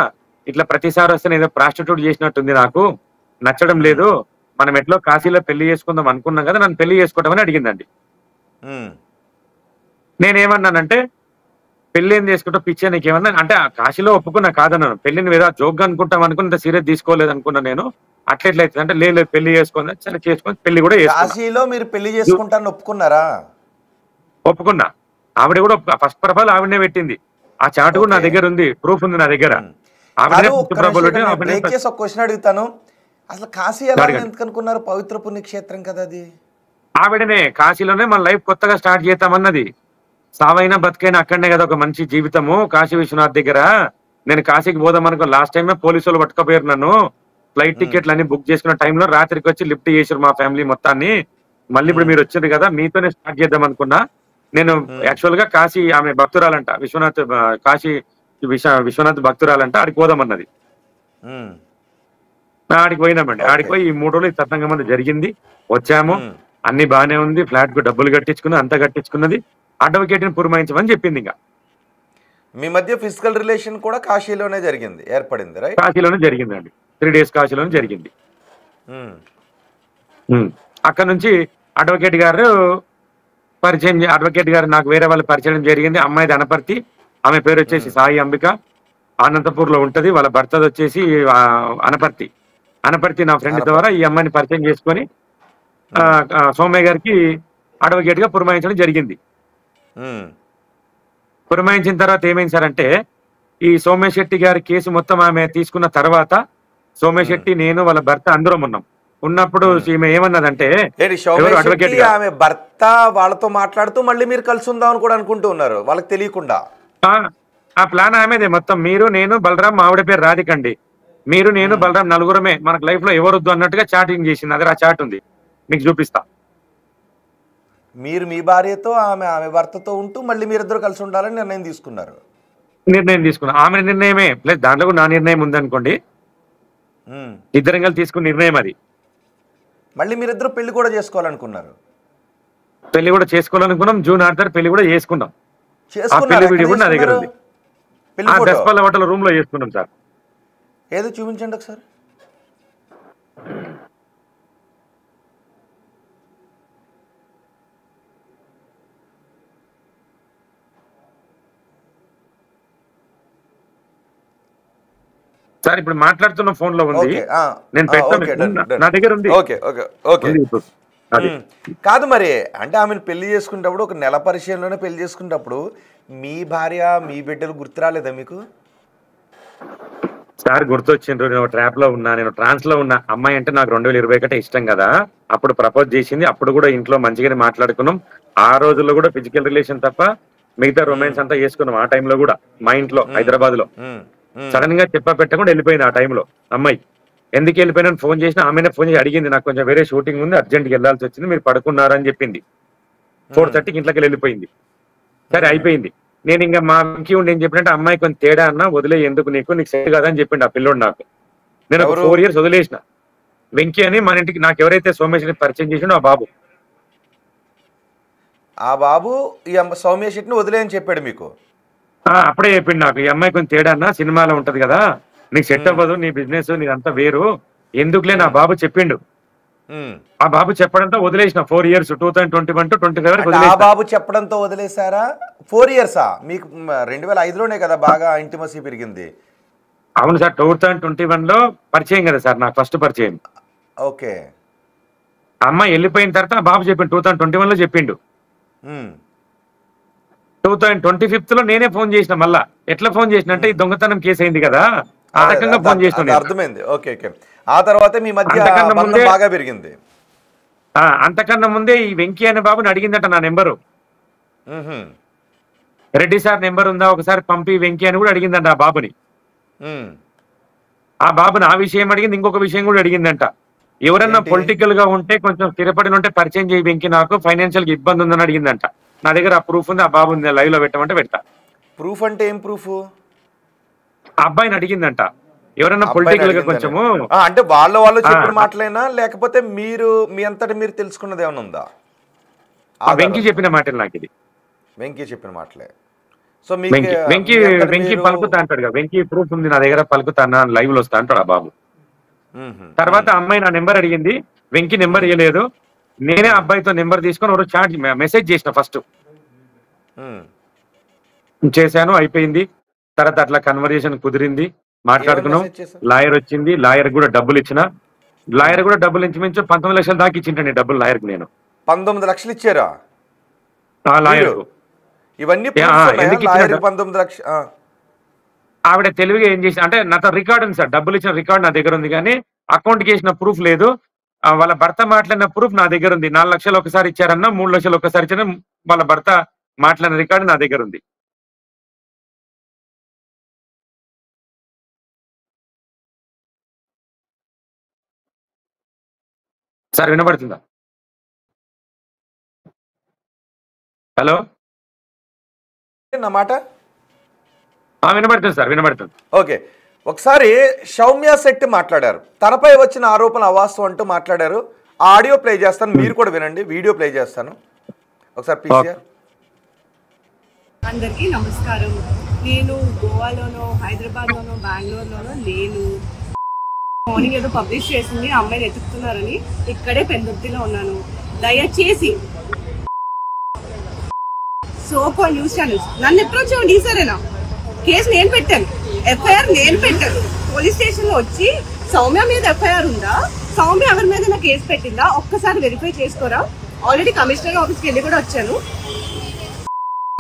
ఇట్లా ప్రతిసారి వస్తే ఏదో ప్రాస్టిట్యూట్ చేసినట్టుంది, నాకు నచ్చడం లేదు, మనం ఎట్లో కాశీలో పెళ్లి చేసుకుందాం అనుకున్నాం కదా, నన్ను పెళ్లి చేసుకోవటమని అడిగిందండి. నేనేమన్నానంటే, పెళ్లి ఏం చేసుకుంటా పిచ్చే, నీకేమన్నా అంటే కాశీలో ఒప్పుకున్నా కాదన్నాను, పెళ్లిని ఏదో జోక్గా అనుకుంటాం అనుకుని సీరియస్ తీసుకోలేదు అనుకున్నా నేను. అట్లెట్లయితుంది అంటే, లేదు పెళ్లి చేసుకుందా, సరే చేసుకుని పెళ్లి కూడా కాశీలో మీరు పెళ్లి చేసుకుంటారని ఒప్పుకున్నారా? ఒప్పుకున్నా. ఆవిడ కూడా ఫస్ట్ ప్రొఫైల్ ఆవిడనే పెట్టింది. ఆ చాట్ కూడా నా దగ్గర ఉంది, ప్రూఫ్ ఉంది నా దగ్గర. క్వశ్చన్ అడుగుతాను, అసలు కాశీ ఎలా ఎందుకు అనుకున్నారు? పవిత్ర పుణ్యక్షేత్రం కదా అది. ఆవిడనే కాశీలోనే మన లైఫ్ కొత్తగా స్టార్ట్ చేద్దామన్నది. సావైనా బతికైనా అక్కడనే కదా ఒక మంచి జీవితము, కాశీ విశ్వనాథ్ దగ్గర. నేను కాశీకి పోదాం అనుకో, లాస్ట్ టైమే పోలీసులు పట్టుకపోయారు నన్ను. ఫ్లైట్ టికెట్లు అన్ని బుక్ చేసుకున్న టైంలో రాత్రికి వచ్చి లిఫ్ట్ చేశారు మా ఫ్యామిలీ మొత్తాన్ని. మళ్ళీ ఇప్పుడు మీరు వచ్చారు కదా, మీతోనే స్టార్ట్ చేద్దాం అనుకున్నా. నేను యాక్చువల్ గా కాశీ, ఆమె భక్తురాలంట, విశ్వనాథ్ కాశీ విశ్వనాథ్ భక్తురాలంట, ఆడికి పోదామన్నది. ఆడికి పోయినామండి. ఆడికి పోయి ఈ 3 రోజులు తతంగం మంది జరిగింది. వచ్చాము, అన్ని బాగానే ఉంది, ఫ్లాట్ కు డబ్బులు కట్టించుకున్నది, అంతా కట్టించుకున్నది, అడ్వకేట్ ని పురమాయించమని చెప్పింది. ఇంకా మీ మధ్య ఫిజికల్ రిలేషన్ కూడా కాశీలోనే జరిగింది, ఏర్పడింది, రైట్? కాశీలోనే జరిగిందండి. 3 days కాశీలోనే జరిగింది. అక్కడ నుంచి అడ్వకేట్ గారు పరిచయం, అడ్వకేట్ గారు నాకు వేరే వాళ్ళు పరిచయం జరిగింది. అమ్మాయిది అనపర్తి, ఆమె పేరు వచ్చేసి సాయి అంబిక, అనంతపూర్ లో ఉంటది. వాళ్ళ భర్తది వచ్చేసి అనపర్తి. నా ఫ్రెండ్ ద్వారా ఈ అమ్మాయిని పరిచయం చేసుకొని సోమయ్య గారికి అడ్వకేట్ గా పురమాయించడం జరిగింది. పురమాయించిన తర్వాత ఏమైంది సార్ అంటే, ఈ సోమయ్య శెట్టి గారి కేసు మొత్తం ఆమె తీసుకున్న తర్వాత సోమయ్య శెట్టి, నేను, వాళ్ళ భర్త అందరం ఉన్నాం. ఉన్నప్పుడు ఈమె ఏమన్నదంటే, ఆమె భర్త వాళ్ళతో మాట్లాడుతూ మళ్ళీ మీరు కలిసి ఉందామని కూడా అనుకుంటూ ఉన్నారు, వాళ్ళకి తెలియకుండా. ఆ ప్లాన్ ఆమెదే మొత్తం. మీరు, నేను, బలరాం, ఆవిడ పేరు రాధికండి, మీరు, నేను, బలరాం నలుగురమే, మనకు లైఫ్ లో ఎవరొద్దు అన్నట్టుగా చాటింగ్ చేసింది. అదే ఆ చాట్ ఉంది, మీకు చూపిస్తా. మీరు మీ భార్యతో, ఆమె భర్తతో ఉంటూ మళ్ళీ మీరిద్దరు కలిసి ఉండాలని నిర్ణయం తీసుకున్నారు. ఆమె నిర్ణయమే ప్లస్ దాంట్లో కూడా నా నిర్ణయం ఉందనుకోండి. ఇద్దరం కలిసి తీసుకున్న నిర్ణయం అది. మళ్ళీ మీరిద్దరు పెళ్లి కూడా చేసుకోవాలనుకున్నారు. పెళ్లి కూడా చేసుకోవాలనుకున్నాం. జూన్ 6 పెళ్లి కూడా చేసుకున్నాం. పెళ్లి వీడియో కూడా నా దగ్గర ఉంది. దస్పల్ల హోటల్ రూమ్ లో చేసుకున్నాం సార్. ఏదో చూపించండి ఒకసారి. సార్ ఇప్పుడు మాట్లాడుతున్న ఫోన్ లో ఉంది, ఓకే నేను ఓకే డన్ డన్ నా దగ్గర ఉంది. ఓకే ఓకే ఓకే ఉంది ఇప్పుడు. అది కాదు మరి అంటే ఆమెను పెళ్లి చేసుకునేటప్పుడు ఒక నెల పరిచయంలోనే పెళ్లి చేసుకునేటప్పుడు మీ భార్య మీ బిడ్డలు గుర్తు రాలేదా మీకు? సార్ గుర్తొచ్చిండ్రు, నేను ట్రాప్ లో ఉన్నా, నేను ట్రాన్స్ లో ఉన్నా. అమ్మాయి అంటే నాకు 2021 ఇష్టం కదా, అప్పుడు ప్రపోజ్ చేసింది. అప్పుడు కూడా ఇంట్లో మంచిగానే మాట్లాడుకున్నాం. ఆ రోజుల్లో కూడా ఫిజికల్ రిలేషన్ తప్ప మిగతా రొమాన్స్ అంతా చేసుకున్నాం. ఆ టైంలో కూడా మా ఇంట్లో హైదరాబాద్ లో సడన్ గా చెప్ప పెట్టకుండా వెళ్ళిపోయింది. ఆ టైంలో అమ్మాయి ఎందుకు వెళ్ళిపోయినా ఫోన్ చేసిన, ఆమెనే ఫోన్ చేసి అడిగింది, నాకు కొంచెం వేరే షూటింగ్ ఉంది, అర్జెంట్కి వెళ్ళాల్సి వచ్చింది, మీరు పడుకున్నారని చెప్పింది. 4:30కి ఇంట్లోకి వెళ్ళిపోయింది. సరే అయిపోయింది. నేను ఇంకా మా వెంకీ ఉండి ఏం చెప్పినట్టే, అమ్మాయి కొంచెం తేడా అన్నా వదిలే, ఎందుకు నీకు సెట్ కదా అని చెప్పిండు ఆ పిల్లోడు నాకు. నేను ఒక 4 years వదిలేసిన. వెంకీ అని మన ఇంటికి నాకు ఎవరైతే సోమేశ్వరి పరిచయం చేసిండో ఆ బాబు. ఆ బాబు ఈ సౌమ్య శెట్టిని వదిలేయని చెప్పాడు మీకు? అప్పుడే చెప్పిండు నాకు, ఈ అమ్మాయి కొంచెం తేడా అన్నా, సినిమాలో ఉంటది కదా, నీకు సెట్ అవ్వదు, నీ బిజినెస్ నీదంతా వేరు, ఎందుకులే నా బాబు చెప్పిండు. ఆ బాబు చెప్పడంతో వదిలేసిన 4 years, 2021 to 2025 ఆ బాబు చెప్పడంతో వదిలేశారా? 4 years మీకు 2005లోనే కదా బాగా ఇంటిమసీ పెరిగింది. అవును సార్, 2021 లో పరిచయం కదా సార్, నాకు ఫస్ట్ పరిచయం. ఓకే. అమ్మాయి వెళ్ళిపోయిన తర్వాత ఆ బాబు చెప్పిండు, 2021 లో చెప్పిండు. 2025 లో నేనే ఫోన్ చేసిన. మళ్ళా ఎట్లా ఫోన్ చేసిన అంటే, ఈ దొంగతనం కేసు అయింది కదా, ఆ రకంగా ఫోన్ చేసిన. అర్థమైంది. Okay okay. ఆ తర్వాత మీ మధ్య బంధం బాగా పెరిగింది. అంతకన్నా ముందే ఈ వెంకీ అనే బాబుని అడిగిందట నా నెంబరు. రెడ్డి సార్ నెంబర్ ఉందా ఒకసారి పంపి వెంకీ అని కూడా అడిగిందంట ఆ బాబుని. ఆ బాబుని ఆ విషయం అడిగింది, ఇంకొక విషయం కూడా అడిగిందంట. ఎవరన్నా పొలిటికల్ గా ఉంటే కొంచెం స్థిరపడి ఉంటే పరిచయం చేయి వెంకీ, నాకు ఫైనాన్షియల్ గా ఇబ్బంది ఉందని అడిగిందంట. నా దగ్గర ఆ ప్రూఫ్ ఉంది, ఆ బాబు లైవ్ లో పెట్టమంటే పెడతా. ప్రూఫ్ అంటే ఏం ప్రూఫ్? ఆ అబ్బాయిని అడిగిందంట, ఎవరన్నా పొలిటికల్ గా కొంచెము అంటే వాళ్ళు చెప్పిన మాటలేనా, లేకపోతే మీరు మీ అంతటా మీరు తెలుసుకున్నది ఏమైనా ఉందా? వెంకీ చెప్పిన మాటలు నాకు ఇది. వెంకీ చెప్పిన మాటలే. సో వెంకీ పలుకుతా అంటాడు కదా, వెంకీ ప్రూఫ్ ఉంది నా దగ్గర, పలుకుతా అన్న లైవ్ లో వస్తా అంటాడు ఆ బాబు. తర్వాత అమ్మాయి నా నెంబర్ అడిగింది, వెంకీ నెంబర్ ఇవ్వలేదు. నేనే అబ్బాయితో నెంబర్ తీసుకొని ఒక చాట్ మెసేజ్ చేసిన, ఫస్ట్ చేశాను, అయిపోయింది. తర్వాత అట్లా కన్వర్జేషన్ కుదిరింది, మాట్లాడుకున్నాం. లాయర్ వచ్చింది, లాయర్ కూడా డబ్బులు ఇచ్చిన. లాయర్ కూడా డబ్బులు ఇంచుమించు 19 లక్షల దాకా ఇచ్చింటండి డబ్బులు లాయర్ కు. నేను 19 లక్షలు ఇచ్చారా లాయర్? ఇవన్నీ 19 లక్షలు. ఆవిడ తెలివిగా ఏం చేసి అంటే, నాతో రికార్డ్ ఉంది సార్, డబ్బులు ఇచ్చిన రికార్డ్ నా దగ్గర ఉంది, కానీ అకౌంట్ కి వేసిన ప్రూఫ్ లేదు. వాళ్ళ భర్త మాట్లాడిన ప్రూఫ్ నా దగ్గర ఉంది. 4 లక్షలు ఒకసారి ఇచ్చారన్నా, 3 లక్షలు ఒకసారి ఇచ్చారన్నా, వాళ్ళ భర్త మాట్లాడిన రికార్డు నా దగ్గర ఉంది. సార్ వినపడుతుందా? హలో, నా మాట వినపడుతుంది సార్, వినపడుతుంది. ఓకే. ఒకసారి సౌమ్య శెట్టి మాట్లాడారు, తనపై వచ్చిన ఆరోపణలు అవాస్తవం అంటూ మాట్లాడారు. ఆ ఆడియో ప్లే చేస్తాను, మీరు కూడా వినండి. వీడియో ప్లే చేస్తాను ఒకసారి ప్లీజ్. అందరికీ నమస్కారం. నేను గోవాలోనో, హైదరాబాద్లోనో, బెంగళూరులోనో లేను. మార్నింగ్ ఏదో పబ్లిష్ చేసింది, అమ్మాయిని ఎతుకుతున్నారని ఇక్కడే పెందుర్తిలో ఉన్నాను. దయచేసి సోకో న్యూస్ ఛానల్స్ నన్ను అప్రోచ్ అవ్వండి. సరేనా? కేసు నేను పెట్టాను, ఎఫ్ఐఆర్ నేను పెట్టాను. పోలీస్ స్టేషన్ లో వచ్చి సౌమ్య మీద ఎఫ్ఐఆర్ ఉందా, సౌమ్య ఎవరి మీద నా కేసు పెట్టిందా ఒక్కసారి వెరిఫై చేసుకోరా. ఆల్రెడీ కమిషనర్ ఆఫీస్కి వెళ్ళి కూడా వచ్చాను,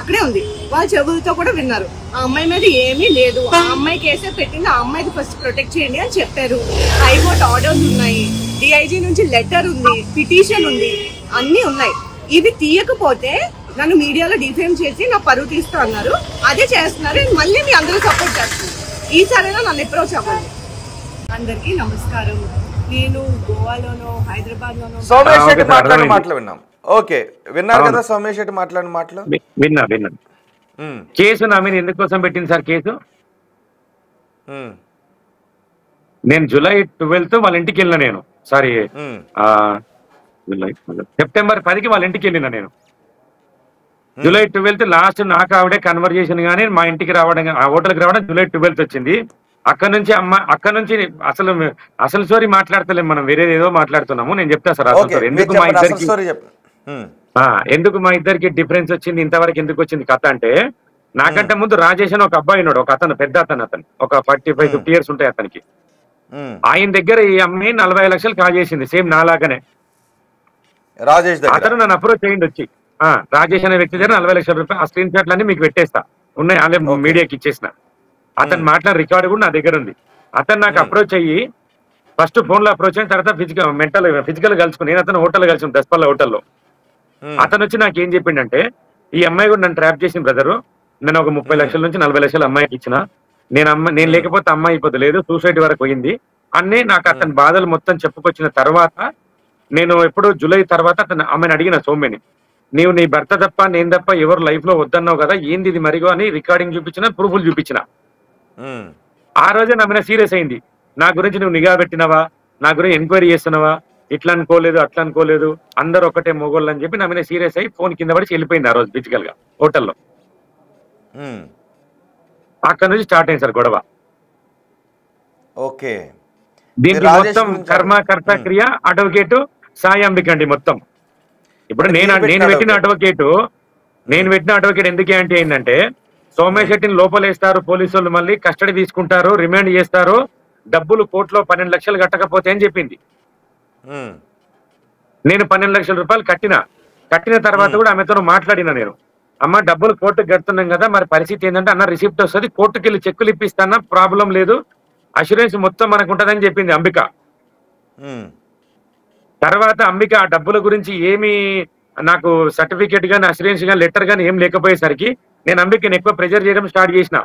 అక్కడే ఉంది. వాళ్ళ చెవులతో కూడా విన్నారు. ఆ అమ్మాయి మీద ఏమీ లేదు, ఆ అమ్మాయి కేసే పెట్టింది, ఆ అమ్మాయికి ఫస్ట్ ప్రొటెక్ట్ చేయండి అని చెప్పారు. హైకోర్టు ఆర్డర్స్ ఉన్నాయి, డిఐజీ నుంచి లెటర్ ఉంది, పిటిషన్ ఉంది, అన్నీ ఉన్నాయి. ఇవి తీయకపోతే నన్ను మీడియాలో డిఫేమ్ చేసి నా పరువు తీస్తా అన్నారు. అదే చేస్తున్నారు, మళ్ళీ మీ అందరూ సపోర్ట్ చేస్తున్నారు. ఈసారైనా నన్ను అప్రోచ్ అవ్వండి. అందరికీ నమస్కారం. నేను గోవాలోనో, హైదరాబాద్లోనో సౌమ్య శెట్టి మాట్లాడిన మాటలు విన్నాం. ఓకే, విన్నారు కదా సౌమ్య శెట్టి మాట్లాడిన మాటలు? విన్నా. కేసు నా మీద ఎందుకోసం పెట్టింది సార్ కేసు? నేను July 12th వాళ్ళ ఇంటికి వెళ్ళిన. నేను సారీ September 10కి వాళ్ళ ఇంటికి వెళ్ళిన. నేను July 12th లాస్ట్ నాకు ఆవిడే కన్వర్జేషన్ గానీ మా ఇంటికి రావడం, ఆ హోటల్కి రావడం July 12th వచ్చింది. అక్కడ నుంచి అసలు స్టోరీ మాట్లాడతలేము మనం, వేరేది ఏదో మాట్లాడుతున్నాము. నేను చెప్తా సార్ అసలు స్టోరీ. ఎందుకు మా ఇద్దరికి డిఫరెన్స్ వచ్చింది, ఇంతవరకు ఎందుకు వచ్చింది కథ అంటే, నాకంటే ముందు రాజేష్ అని ఒక అబ్బాయి ఉన్నాడు, ఒక అతను పెద్ద అతను ఒక 45-50 ఇయర్స్ ఉంటాయి అతనికి. ఆయన దగ్గర ఈ అమ్మాయి 45 లక్షలు కాజేసింది, సేమ్ నాలాగానే. రాజేష్ దగ్గర అతను నన్ను అప్రోచ్ చేయండి వచ్చి, రాజేష్ అనే వ్యక్తి దగ్గర 40 లక్షల రూపాయలు. ఆ స్క్రీన్ షాట్లన్నీ మీకు పెట్టేస్తా, ఉన్నాయి, ఆల్రెడీ మీడియాకి ఇచ్చేసిన. అతను మాట్లాడిన రికార్డు కూడా నా దగ్గర ఉంది. అతను నాకు అప్రోచ్ అయ్యి ఫస్ట్ ఫోన్ లో అప్రోచ్ అయిన తర్వాత ఫిజికల్ కలుసుకుని, నేను అతను హోటల్ కలిసి దస్పల్ల హోటల్లో. అతను వచ్చి నాకు ఏం చెప్పిండంటే, ఈ అమ్మాయి కూడా నన్ను ట్రాప్ చేసిన బ్రదరు, నేను ఒక 30 లక్షల నుంచి 40 లక్షలు అమ్మాయికి ఇచ్చిన, నేను లేకపోతే అమ్మాయి అయిపోతే లేదు, సూసైడ్ వరకు పోయింది అన్నీ నాకు అతని బాధలు మొత్తం చెప్పుకొచ్చిన తర్వాత, నేను ఎప్పుడు జూలై తర్వాత అమ్మాయిని అడిగిన, సౌమ్యని, నీవు నీ భర్త తప్ప నేను తప్ప ఎవరు లైఫ్ లో వద్దన్నావు కదా, ఏంది ఇది మరిగో అని రికార్డింగ్ చూపించిన, ప్రూఫ్లు చూపించిన. ఆ రోజే నా మీద సీరియస్ అయింది, నా గురించి నువ్వు నిఘా పెట్టినవా, నా గురించి ఎంక్వైరీ చేస్తున్నావా, ఇట్లా అనుకోలేదు అట్లా అనుకోలేదు, అందరు ఒకటే మొగోళ్ళు అని చెప్పి నా మీద సీరియస్ అయ్యి ఫోన్ కింద పడి వెళ్ళిపోయింది ఆ రోజు ఫిజికల్ గా హోటల్లో. అక్కడ నుంచి స్టార్ట్ అయింది సార్ గొడవ. ఓకే, దీనికి మొత్తం కర్మ కర్త క్రియ అడ్వకేట్ సాయి అంబిక అండి మొత్తం. ఇప్పుడు నేను పెట్టిన అడ్వకేట్ ఎందుకే అంటే ఏంటంటే, సోమేష్ శెట్టిని లోపలేస్తారు పోలీసు వాళ్ళు, మళ్ళీ కస్టడీ తీసుకుంటారు, రిమాండ్ చేస్తారు, డబ్బులు కోర్టులో 12 లక్షలు కట్టకపోతే అని చెప్పింది. నేను 12 లక్షల రూపాయలు కట్టిన తర్వాత కూడా ఆమెతో మాట్లాడినా నేను, అమ్మ డబ్బులు కోర్టుకు కడుతున్నాం కదా, మరి పరిస్థితి ఏంటంటే, అన్న రిసిప్ట్ వస్తుంది, కోర్టుకి వెళ్ళి చెక్కులు ఇప్పిస్తానా, ప్రాబ్లం లేదు, అష్యూరెన్స్ మొత్తం మనకు ఉంటుందని చెప్పింది అంబిక. తర్వాత అంబిక ఆ డబ్బుల గురించి ఏమి నాకు సర్టిఫికేట్ గానీ అష్యూరెన్స్ గానీ లెటర్ గానీ ఏం లేకపోయేసరికి నేను అంబికని ఎక్కువ ప్రెజర్ చేయడం స్టార్ట్ చేసిన.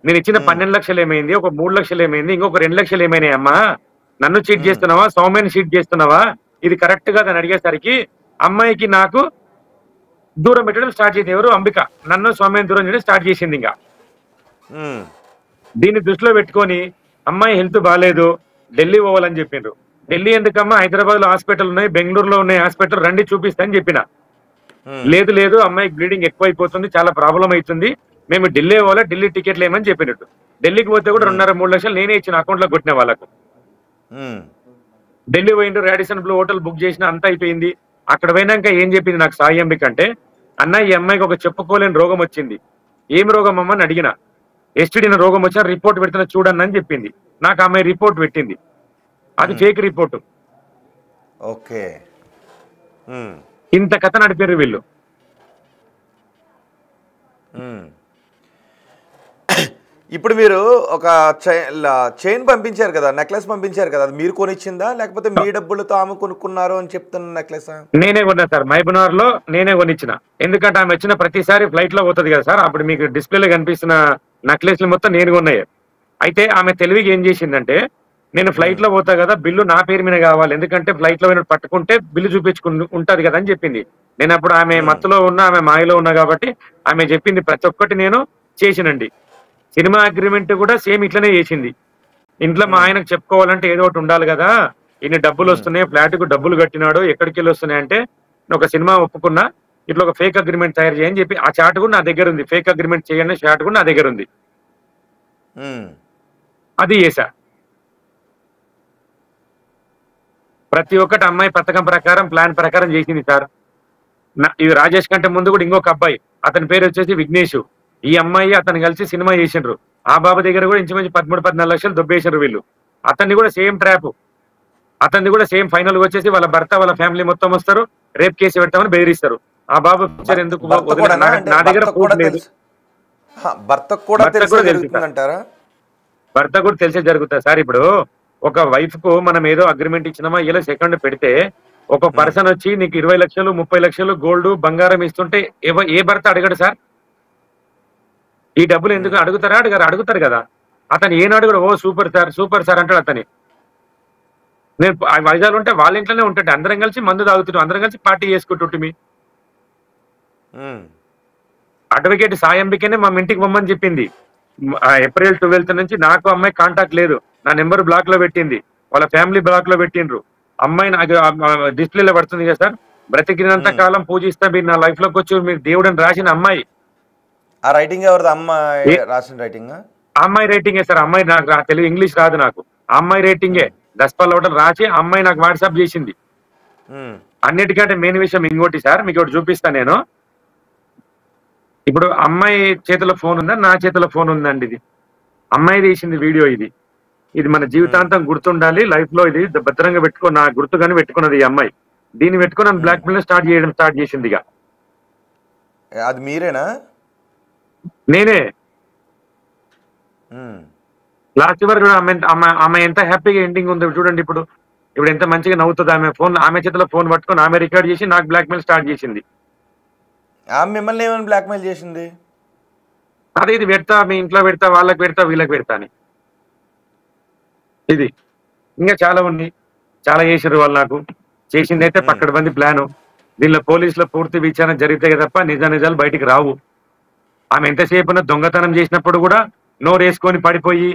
నేను ఇచ్చిన 12 లక్షలు ఏమైంది, ఒక 3 లక్షలు ఏమైంది, ఇంకొక 2 లక్షలు ఏమైనాయి అమ్మా, నన్ను చీట్ చేస్తున్నావా, సౌమ్యని చీట్ చేస్తున్నావా, ఇది కరెక్ట్ గా అని అడిగేసరికి అమ్మాయికి నాకు దూరం పెట్టడం స్టార్ట్ చేసింది. ఎవరు? అంబిక నన్ను సౌమ్యని దూరం చేయడం స్టార్ట్ చేసింది. ఇంకా దీన్ని దృష్టిలో పెట్టుకొని అమ్మాయి హెల్త్ బాగాలేదు, ఢిల్లీ పోవాలని చెప్పిండ్రు. ఢిల్లీ ఎందుకమ్మా, హైదరాబాద్ లో హాస్పిటల్ ఉన్నాయి, బెంగళూరులో ఉన్నాయి హాస్పిటల్, రండి చూపిస్తా అని చెప్పిన. లేదు అమ్మాయికి బ్లీడింగ్ ఎక్కువైపోతుంది, చాలా ప్రాబ్లం అవుతుంది, మేము ఢిల్లీ పోవాలా, ఢిల్లీ టికెట్లు ఏమని చెప్పినట్టు. ఢిల్లీకి పోతే కూడా 2.5-3 లక్షలు నేనే ఇచ్చిన అకౌంట్ లో కొట్టిన వాళ్ళకు. ఢిల్లీ పోయిండు, రాడిసన్ బ్లూ హోటల్ బుక్ చేసిన, అంతా అయిపోయింది. అక్కడ పోయినాక ఏం చెప్పింది నాకు సాయి అంబిక అంటే, అన్న ఈ అమ్మాయికి ఒక చెప్పుకోలేని రోగం వచ్చింది. ఏం రోగం అమ్మని అడిగిన. ఎస్టీడీ రోగం వచ్చినా రిపోర్ట్ పెడుతున్నా చూడన్న అని చెప్పింది. నాకు అమ్మాయి రిపోర్ట్ పెట్టింది, అది ఫేక్ రిపోర్టు. ఓకే, ఇంత కథ నడిపారు వీళ్ళు. ఇప్పుడు మీరు ఒక చైన్ పంపించారు కదా, నెక్లెస్ పంపించారు కదా, అది మీరు కొనిచ్చిందా లేకపోతే మీ డబ్బులతో ఆమె కొనుక్కున్నారు అని చెప్తున్న నెక్లెస్? నేనే కొన్నా సార్, మహబూబ్నగర్ లో నేనే కొనిచ్చిన. ఎందుకంటే ఆమె వచ్చిన ప్రతిసారి ఫ్లైట్ లో పోతుంది కదా సార్, అప్పుడు మీకు డిస్ప్లేలో కనిపిస్తున్న నెక్లెస్లు మొత్తం నేను కొన్నాయి. అయితే ఆమె తెలివిగా ఏం చేసిందంటే, నేను ఫ్లైట్ లో పోతా కదా, బిల్లు నా పేరు మీద కావాలి, ఎందుకంటే ఫ్లైట్ లో పట్టుకుంటే బిల్లు ఉంటది కదా అని చెప్పింది. నేను అప్పుడు ఆమె మత్తులో ఉన్నా, ఆమె మాయలో ఉన్నా కాబట్టి ఆమె చెప్పింది ప్రతి ఒక్కటి నేను చేసినండి. సినిమా అగ్రిమెంట్ కూడా సేమ్ ఇట్లనే చేసింది. ఇంట్లో మా ఆయనకు చెప్పుకోవాలంటే ఏదో ఒకటి ఉండాలి కదా, ఇన్ని డబ్బులు వస్తున్నాయి, ఫ్లాట్ కు డబ్బులు కట్టినాడు, ఎక్కడికి వెళ్ళి వస్తున్నాయి అంటే, నేను ఒక సినిమా ఒప్పుకున్నా, ఇట్లా ఒక ఫేక్ అగ్రిమెంట్ తయారు చేయని చెప్పి ఆ చాట్ కూడా నా దగ్గర ఉంది. ఫేక్ అగ్రిమెంట్ చేయండి చాట్ కూడా నా దగ్గర ఉంది, అది చేశా. ప్రతి ఒక్కటి అమ్మాయి పథకం ప్రకారం, ప్లాన్ ప్రకారం చేసింది సార్. ఇది రాజేష్ కంటే ముందు కూడా ఇంకొక అబ్బాయి, అతని పేరు వచ్చేసి విఘ్నేష్. ఈ అమ్మాయి అతను కలిసి సినిమా చేసిండ్రు. ఆ బాబు దగ్గర కూడా ఇంచుమించు 13-14 లక్షలు దొబ్బేసిండ్రు వీళ్ళు. అతన్ని కూడా సేమ్ ట్రాప్, అతన్ని కూడా సేమ్ ఫైనల్ వచ్చేసి వాళ్ళ భర్త వాళ్ళ ఫ్యామిలీ మొత్తం వస్తారు, రేప్ కేసు పెడతామని బెదిరిస్తారు. ఆ బాబు పిక్చర్ ఎందుకు నా దగ్గర లేదు. భర్త కూడా తెలిసే జరుగుతుంది సార్. ఇప్పుడు ఒక వైఫ్ కు మనం ఏదో అగ్రిమెంట్ ఇచ్చినామా, ఇలా సెకండ్ పెడితే ఒక పర్సన్ వచ్చి నీకు 20 లక్షలు 30 లక్షలు గోల్డ్ బంగారం ఇస్తుంటే ఏ భర్త అడగడు సార్? ఈ డబ్బులు ఎందుకు అడుగుతారా? అడుగుతారు కదా. అతను ఏనాడు కూడా ఓ సూపర్ సార్ అంటాడు. అతని నేను వైజాగ్ ఉంటే వాళ్ళ ఇంట్లోనే ఉంటాడు, అందరం కలిసి మందు తాగుతుంటాం, అందరం కలిసి పార్టీ చేసుకుంటుంటే. అడ్వకేట్ సాయి అంబికనే మా ఇంటికి పొమ్మని చెప్పింది. ఏప్రిల్ 12 నుంచి నాకు అమ్మాయి కాంటాక్ట్ లేదు, నా నెంబర్ బ్లాక్ లో పెట్టింది, వాళ్ళ ఫ్యామిలీ బ్లాక్ లో పెట్టిండ్రు. అమ్మాయి నాకు డిస్ప్లేలో పడుతుంది కదా సార్, బ్రతికినంత కాలం పూజిస్తా, మీరు నా లైఫ్ లోకి వచ్చి మీరు దేవుడని రాసిన అమ్మాయి. ఆ రైటింగ్ ఎవరిది? అమ్మాయి రాసిన రైటింగ్? అమ్మాయి రైటింగే సార్. అమ్మాయి నాకు తెలుగు ఇంగ్లీష్ రాదు నాకు, అమ్మాయి రైటింగే దస్పాల్ హోటల్ రాసి అమ్మాయి నాకు వాట్సాప్ చేసింది. అన్నిటికంటే మెయిన్ విషయం ఇంకోటి సార్, మీకు ఒకటి చూపిస్తా నేను. ఇప్పుడు అమ్మాయి చేతిలో ఫోన్ ఉందా, నా చేతిలో ఫోన్ ఉందండి? ఇది అమ్మాయి తీసింది వీడియో. ఇది మన జీవితాంతం గుర్తుండాలి, లైఫ్ లో ఇది భద్రంగా పెట్టుకో, నా గుర్తుగానే పెట్టుకున్నది ఈ అమ్మాయి. దీన్ని పెట్టుకుని నన్ను బ్లాక్ మెయిల్ స్టార్ట్ చేసింది. ఇక అది మీరేనా? నేనే. లాస్ట్ వరకు ఆమె ఎంత హ్యాపీగా ఎండింగ్ ఉందో చూడండి. ఇప్పుడు ఎంత మంచిగా నవ్వుతుంది ఆమె. ఆమె చేతిలో ఫోన్ పట్టుకొని ఆమె రికార్డ్ చేసి నాకు బ్లాక్ మెయిల్ స్టార్ట్ చేసింది. ఆమె మిమ్మల్ని ఏమైనా బ్లాక్మెయిల్ చేసింది? అదే ఇది పెడతా, మీ ఇంట్లో పెడతా, వాళ్ళకి పెడతా, వీళ్ళకి పెడతా అని. ఇది ఇంకా చాలా ఉన్నాయి, చాలా చేసారు వాళ్ళు. నాకు చేసింది అయితే పక్కడబంది ప్లాను. దీనిలో పోలీసులో పూర్తి విచారణ జరిగితే తప్ప నిజాలు బయటికి రావు. ఆమె ఎంతసేపు దొంగతనం చేసినప్పుడు కూడా నోరేసుకొని పడిపోయి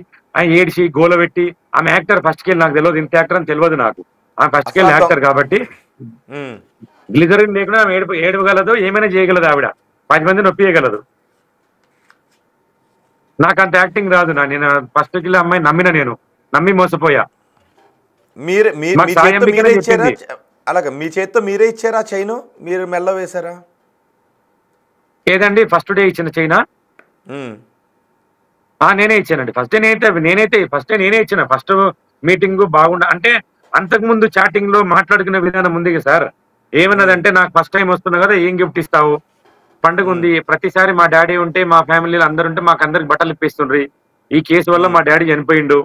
ఏడిసి గోల పెట్టి, ఆమె యాక్టర్ ఫస్ట్ కెళ్ళి నాకు తెలియదు, ఇంత యాక్టర్ అని తెలియదు నాకు. ఆమె ఫస్ట్ కెళ్ళి యాక్టర్ కాబట్టి గ్లిజరిన్ లేకుండా ఆమె ఏడవగలదు, ఏమైనా చేయగలదు. ఆవిడ 10 మందిని నొప్పియగలదు. నాకు అంత యాక్టింగ్ రాదు. నేను ఫస్ట్ కెళ్ళి అమ్మాయి నమ్మి మోసపోయా. అలాగే మీ చేతితో మీరే ఇచ్చారా చైను? మీరు మెల్ల వేశారా? ఏదండి ఫస్ట్ డే ఇచ్చిన చైనా? నేనే ఇచ్చానండి. ఫస్ట్ నేనే ఇచ్చిన. ఫస్ట్ మీటింగ్ బాగుండ అంటే అంతకు ముందు చాటింగ్ లో మాట్లాడుకునే విధానం ఉంది కదా సార్. ఏమన్నదంటే, నాకు ఫస్ట్ టైం వస్తున్నా కదా, ఏం గిఫ్ట్ ఇస్తావు, పండుగ ఉంది, ప్రతిసారి మా డాడీ ఉంటే, మా ఫ్యామిలీలో అందరు ఉంటే మాకు అందరికి బట్టలు ఇప్పిస్తుండ్రి, ఈ కేసు వల్ల మా డాడీ చనిపోయిండు,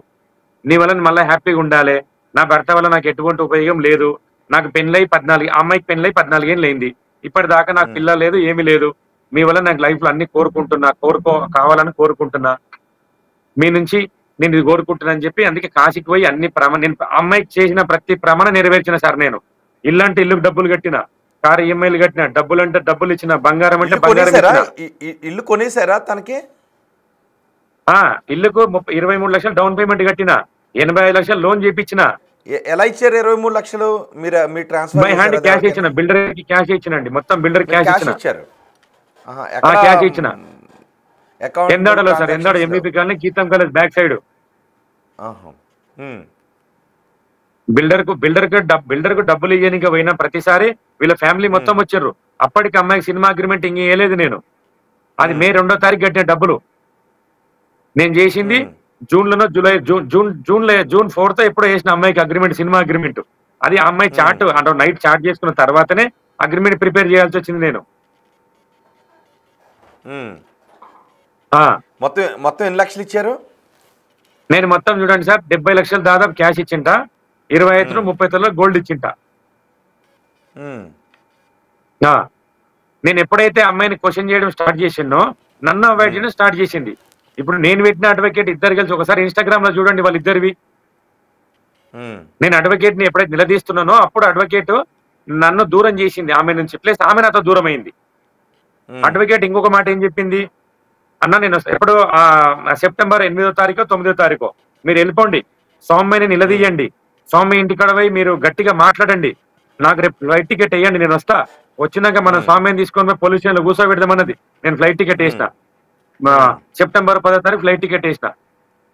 నీ వల్ల మళ్ళీ హ్యాపీగా ఉండాలి, నా భర్త వల్ల నాకు ఎటువంటి ఉపయోగం లేదు, నాకు పెళ్ళై 14, అమ్మాయికి పెళ్ళై 14 ఏళ్ళు అయింది, ఇప్పటిదాకా నాకు పిల్ల లేదు, ఏమీ లేదు, మీ వల్ల నాకు లైఫ్ లో అన్ని కావాలని కోరుకుంటున్నా, మీ నుంచి నేను ఇది కోరుకుంటున్నా అని చెప్పి, అందుకే కాశీకి పోయి అన్ని నేను అమ్మాయికి చేసిన ప్రతి ప్రమాణం నెరవేర్చిన సార్. నేను ఇల్లు అంటే ఇల్లుకు డబ్బులు కట్టిన, కారు ఈఎంఐలు కట్టిన, డబ్బులు అంటే డబ్బులు ఇచ్చిన, బంగారం అంటే బంగారం ఇచ్చిన. ఇల్లు కొనేసారా తనకి? ఇల్లుకు 23 లక్షలు డౌన్ పేమెంట్ కట్టిన, 85 లక్షలు లోన్ చేయించిన. ఎలా ఇచ్చారు 23 లక్షలు? మీ ట్రాన్స్ఫర్ బై హ్యాండ్ క్యాష్ ఇచ్చిన, బిల్డర్ కి క్యాష్ ఇచ్చినండి, మొత్తం బిల్డర్ క్యాష్ ఇచ్చారు. క్యాష్ ఇచ్చిన ఎందాడలో సార్, ఎందాడ ఎంబీపీ కాలనీ, గీతం కాలేజ్ బ్యాక్ సైడ్. బిల్డర్ కు డబ్బులు ఇయ్యడానికి పోయినా ప్రతిసారి వీళ్ళ ఫ్యామిలీ మొత్తం వచ్చారు. అప్పటికి అమ్మాయికి సినిమా అగ్రిమెంట్ ఇంక వేయలేదు నేను. అది మే 2వ తారీఖు కట్టిన డబ్బులు. నేను చేసింది జూన్ 4th ఎప్పుడో వేసిన అమ్మాయికి అగ్రిమెంట్, సినిమా అగ్రిమెంట్. అది అమ్మాయి చాట్ అంటే నైట్ చాట్ చేసుకున్న తర్వాతనే అగ్రిమెంట్ ప్రిపేర్ చేయాల్సి వచ్చింది నేను. మొత్తం ఎన్ని లక్షలు ఇచ్చారు? నేను మొత్తం చూడండి సార్, 70 లక్షలు దాదాపు క్యాష్ ఇచ్చింట, 25 30 గోల్డ్ ఇచ్చింట. నేను ఎప్పుడైతే అమ్మాయిని క్వశ్చన్ చేయడం స్టార్ట్ చేసిందో, నన్ను అవాయిడ్ చేయడం స్టార్ట్ చేసింది. ఇప్పుడు నేను పెట్టిన అడ్వకేట్ ఇద్దరు కలిసి, ఒకసారి ఇన్స్టాగ్రామ్ లో చూడండి వాళ్ళిద్దరివి. నేను అడ్వకేట్ ని ఎప్పుడైతే నిలదీస్తున్నానో అప్పుడు అడ్వకేట్ నన్ను దూరం చేసింది ఆమె నుంచి, ప్లస్ ఆమె నాతో దూరం అయింది. అడ్వకేట్ ఇంకొక మాట ఏం చెప్పింది, అన్న నేను ఎప్పుడు సెప్టెంబర్ 8వ తారీఖు 9వ తారీఖు మీరు వెళ్ళిపోండి, సౌమ్యని నిలదీయండి, సౌమ్య ఇంటికాడ పోయి మీరు గట్టిగా మాట్లాడండి, నాకు రేపు ఫ్లైట్ టికెట్ వేయండి, నేను వస్తా, వచ్చినాక మనం సౌమ్యని తీసుకొని పోలీస్ స్టేషన్ లో కూర్చోబెడదామన్నది. నేను ఫ్లైట్ టికెట్ వేసిన, సెప్టెంబర్ 10వ తారీఖు ఫ్లైట్ టికెట్ వేసిన.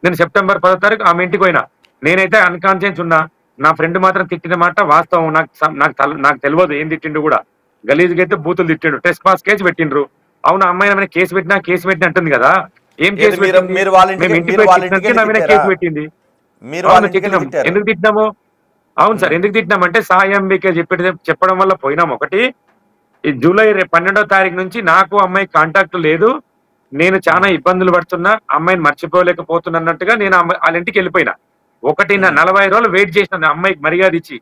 నేను సెప్టెంబర్ 10వ తారీఖు ఆమె ఇంటికి పోయినా. నేనైతే అన్కాన్షియన్స్ ఉన్నా. నా ఫ్రెండ్ మాత్రం తిట్టిన మాట వాస్తవం, నాకు తెలియదు ఏం తిట్టిండు కూడా. గలీజ్గా అయితే బూతులు తిట్టిండు, టెస్ట్ పాస్ కేసు పెట్టిండ్రు. అవును, అమ్మాయి ఏమైనా కేసు పెట్టినా అంటుంది కదా, ఏం కేసు పెట్టింది? మేము ఇంటికి నా మీద కేసు పెట్టింది. ఎందుకు తిట్టినాము? అవును సార్, ఎందుకు తిట్టినామంటే సాయి అంబిక చెప్పడం వల్ల పోయినాం. ఒకటి, ఈ జూలై 12వ తారీఖు నుంచి నాకు అమ్మాయి కాంటాక్ట్ లేదు, నేను చాలా ఇబ్బందులు పడుతున్నా, అమ్మాయిని మర్చిపోలేకపోతున్నా అన్నట్టుగా నేను వాళ్ళ ఇంటికి వెళ్ళిపోయినా. 40 రోజులు వెయిట్ చేసిన అమ్మాయికి మర్యాద ఇచ్చి.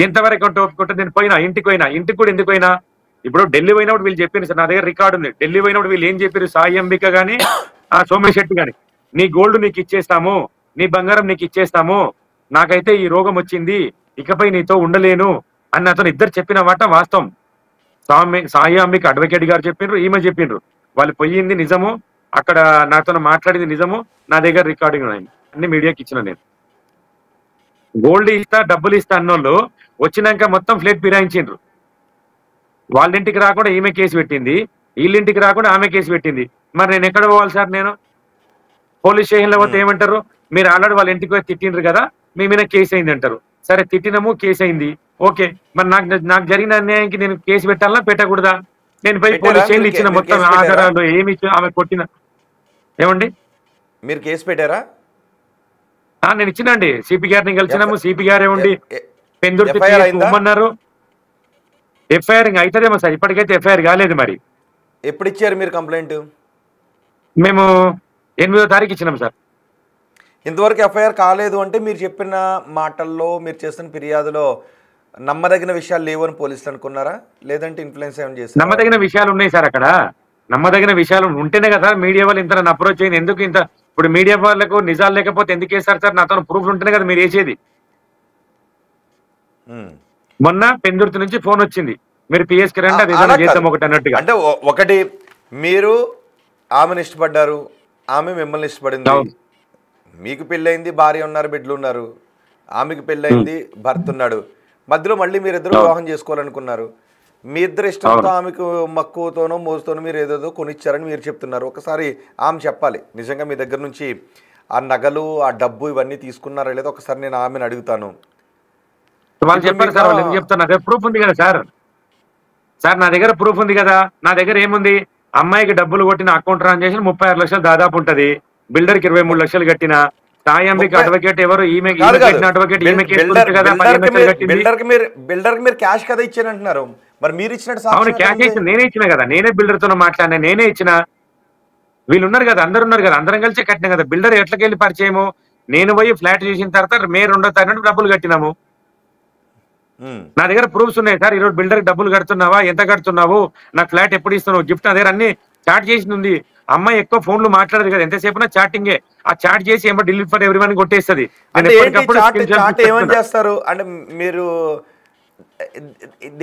ఎంతవరకు ఒప్పుకుంటే నేను పోయినా, ఇంటికి పోయినా. ఇంటికి కూడా ఎందుకు పోయినా, ఇప్పుడు ఢిల్లీ పోయినప్పుడు వీళ్ళు చెప్పారు సార్, నా దగ్గర రికార్డు ఉంది. ఢిల్లీ పోయినప్పుడు వీళ్ళు ఏం చెప్పారు, సాయి అంబిక గాని సోమేష్ శెట్టి గాని, నీ గోల్డ్ నీకు ఇచ్చేస్తాము, నీ బంగారం నీకు ఇచ్చేస్తాము, నాకైతే ఈ రోగం వచ్చింది, ఇకపై నీతో ఉండలేను అని అతను ఇద్దరు చెప్పిన మాట వాస్తవం. సాయి అంబిక అడ్వకేట్ గారు చెప్పిండ్రు, ఈమె చెప్పిండ్రు. వాళ్ళు పోయింది నిజము, అక్కడ నాతో మాట్లాడింది నిజము, నా దగ్గర రికార్డింగ్ ఉన్నాయి, అన్ని మీడియాకి ఇచ్చిన. నేను గోల్డ్ ఇస్తా, డబ్బులు ఇస్తా అన్నోళ్ళు వచ్చినాక మొత్తం ఫ్లైట్ ఫిరాయించిండ్రు. వాళ్ళ ఇంటికి రాకుండా ఈమె కేసు పెట్టింది, వీళ్ళింటికి రాకుండా ఆమె కేసు పెట్టింది. మరి నేను ఎక్కడ పోవాలి సార్? నేను పోలీస్ స్టేషన్లో పోతే ఏమంటారు, మీరు ఆల్రెడీ వాళ్ళ ఇంటికి పోయి తిట్టిండ్రు కదా, మీ మీద కేసు అయింది అంటారు. సరే, తిట్టినాము, కేసు అయింది, ఓకే. మరి నాకు జరిగిన అన్యాయానికి నేను కేసు పెట్టాలా పెట్టకూడదా? నేను పోయి పోలీస్ స్టేషన్ ఇచ్చిన మొత్తం ఆధారాలు ఏమి ఇచ్చిన ఆమె కొట్టిన. ఏమండి మీరు కేసు పెట్టారా? నేను ఇచ్చినండి. సిపి గారిని కలిసినాము. సిపి గారే ఉండి పెందుర్తి ఉమ్మన్నారు. ఎఫ్ఐఆర్ ఇంకా అవుతుందేమో సార్, ఇప్పటికైతే ఎఫ్ఐఆర్ కాలేదు. మరి ఎప్పుడు ఇచ్చారు మీరు కంప్లైంట్? మేము 8వ తారీఖు ఇచ్చినాం సార్. ఇంతవరకు ఎఫ్ఐఆర్ కాలేదు అంటే మీరు చెప్పిన మాటల్లో, మీరు చేస్తున్న ఫిర్యాదులో నమ్మదగిన విషయాలు లేవని పోలీసులు అనుకున్నారా, లేదంటే ఇన్ఫ్లుయెన్స్ ఏమైనా చేస్తారు? నమ్మదగిన విషయాలు ఉన్నాయి సార్. అక్కడ నమ్మదగిన విషయాలు ఉంటేనే కదా మీడియా వాళ్ళు ఇంత అప్రోచ్ అయింది. ఎందుకు ఇంత ఇప్పుడు మీడియా వాళ్ళకు నిజాలు లేకపోతే ఎందుకు వేస్తారు సార్? నాతో ప్రూఫ్ ఉంటేనే కదా మీరు వేసేది. మొన్న పెందుర్తి నుంచి ఫోన్ వచ్చింది, మీరు పిఎస్కి రండి, అది ఏదైనా చేద్దాం ఒకటి అన్నట్టుగా. అంటే ఒకటి మీరు ఆమెను ఇష్టపడ్డారు, ఆమె మిమ్మల్ని ఇష్టపడింది, మీకు పెళ్ళయింది, భార్య ఉన్నారు, బిడ్డలు ఉన్నారు, ఆమెకి పెళ్ళయింది, భర్త ఉన్నాడు, మధ్యలో మళ్ళీ మీరు ఇద్దరు వివాహం చేసుకోవాలనుకున్నారు. మీ ఇద్దరు ఇష్టంతో ఆమెకు మక్కువతోనో మోజుతోనో మీరు ఏదేదో కొనిచ్చారని మీరు చెప్తున్నారు. ఒకసారి ఆమె చెప్పాలి నిజంగా మీ దగ్గర నుంచి ఆ నగలు, ఆ డబ్బు ఇవన్నీ తీసుకున్నారా లేదో ఒకసారి నేను ఆమెను అడుగుతాను. వాళ్ళు చెప్పారు సార్, వాళ్ళు ఎందుకు చెప్తారు? నా దగ్గర ప్రూఫ్ ఉంది కదా సార్. సార్ నా దగ్గర ప్రూఫ్ ఉంది కదా. నా దగ్గర ఏముంది? అమ్మాయికి డబ్బులు కొట్టిన అకౌంట్ ట్రాన్సాక్షన్ 36 లక్షలు దాదాపు ఉంటది. బిల్డర్ కి 23 లక్షలు కట్టిన. సాయంబిక్ అడ్వకేట్ ఎవరు? ఈమె అడ్వకేట్ ఈమె బిల్డర్ కి మీరు క్యాష్ కదా ఇచ్చానంటున్నారు, మరి మీరు ఇచ్చినట్టు? అవును, క్యాష్ ఇచ్చిన నేనే ఇచ్చిన కదా. నేనే బిల్డర్ తో మాట్లాడినా, నేనే ఇచ్చిన. వీళ్ళు ఉన్నారు కదా, అందరు ఉన్నారు కదా, అందరం కలిసి కట్టినా కదా. బిల్డర్ ఎట్లకెళ్ళి పరిచయము? నేను పోయి ఫ్లాట్ చూసిన తర్వాత మే 2వ తారీఖు డబ్బులు కట్టినాము. నా దగ్గర ప్రూఫ్స్ ఉన్నాయి సార్. ఈరోజు బిల్డర్ డబ్బులు కడుతున్నావా, ఎంత కడుతున్నావు, నాకు ఫ్లాట్ ఎప్పుడు ఇస్తున్నావు, గిఫ్ట్ నా దగ్గర అన్ని చాట్ చేసింది ఉంది. అమ్మాయి ఎక్కువ ఫోన్లు మాట్లాడదు కదా, ఎంతసేపు చాటింగే. ఆ చాట్ చేసి ఏమో డిలీట్ ఫర్ ఎవరీ వన్ కొట్టేస్తుంది. ఏమని చేస్తారు అంటే మీరు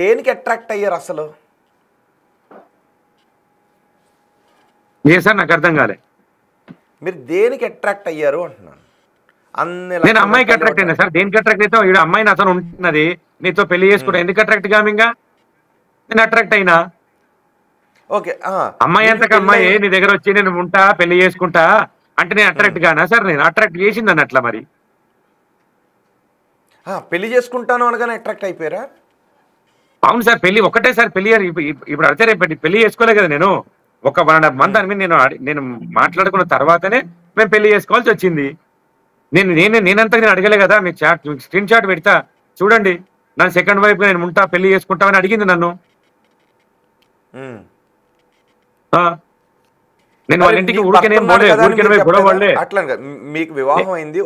దేనికి అట్రాక్ట్ అయ్యారు అసలు? ఏ సార్ నాకు అర్థం కాలే. మీరు దేనికి అట్రాక్ట్ అయ్యారు అంటున్నాను. నేను అమ్మాయికి అట్రాక్ట్ అయినా సార్. దేనికి అట్రాక్ట్ అయితే ఈడ అమ్మాయి నాతో ఉంటున్నది, నీతో పెళ్లి చేసుకుంటా, ఎందుకు అట్రాక్ట్ కామింగా? నేను అట్రాక్ట్ అయినా. ఓకే, అమ్మాయి అంతకు అమ్మాయి నీ దగ్గర వచ్చి నేను ఉంటా పెళ్లి చేసుకుంటా అంటే నేను అట్రాక్ట్ కానా సార్? నేను అట్రాక్ట్ చేసిందని అట్లా. మరి పెళ్లి చేసుకుంటాను అనగానే అట్రాక్ట్ అయిపోయారా? అవును సార్, పెళ్లి ఒకటే సార్. పెళ్లి ఇప్పుడు అడితే రేపు పెళ్లి చేసుకోలే కదా నేను. ఒక 1.5 మంత్ అని నేను మాట్లాడుకున్న తర్వాతనే మేము పెళ్లి చేసుకోవాల్సి వచ్చింది. నేనంతా నేను అడగలే కదా. మీకు స్క్రీన్ షాట్ పెడతా చూడండి. నన్ను సెకండ్ వైఫ్ గా నేను ఉంటా పెళ్లి చేసుకుంటామని అడిగింది నన్ను. నేను వాళ్ళ ఇంటికి అట్లా మీకు వివాహం అయింది,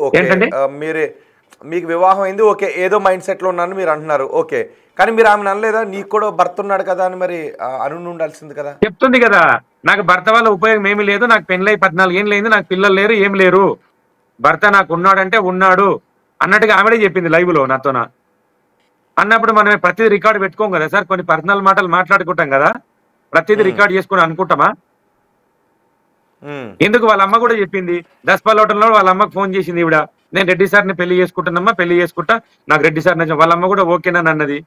మీకు వివాహం అయింది, ఓకే, ఏదో మైండ్ సెట్ లో ఉన్నాను మీరు అంటున్నారు, ఓకే. కానీ మీరు ఆమె అనలేదా నీకు కూడా భర్త ఉన్నాడు కదా అని? మరి అను ఉండాల్సింది కదా. చెప్తుంది కదా, నాకు భర్త వల్ల ఉపయోగం ఏమీ లేదు, నాకు పెళ్ళై 14 ఏళ్ళు అయింది, నాకు పిల్లలు లేరు, ఏం లేరు, భర్త నాకు ఉన్నాడంటే ఉన్నాడు అన్నట్టుగా ఆమెడే చెప్పింది లైవ్ లో నాతోన. అన్నప్పుడు మనం ప్రతిదీ రికార్డు పెట్టుకోం కదా సార్. కొన్ని పర్సనల్ మాటలు మాట్లాడుకుంటాం కదా, ప్రతిదీ రికార్డ్ చేసుకుని అనుకుంటామా? ఎందుకు? వాళ్ళ అమ్మ కూడా చెప్పింది. దస్పల్లోటంలో వాళ్ళ అమ్మకు ఫోన్ చేసింది ఈవిడ, నేను రెడ్డి సార్ని పెళ్లి చేసుకుంటున్నామ్మా, పెళ్లి చేసుకుంటా, నాకు రెడ్డి సార్ నచ్చ. వాళ్ళ అమ్మ కూడా ఓకేనా అన్నది.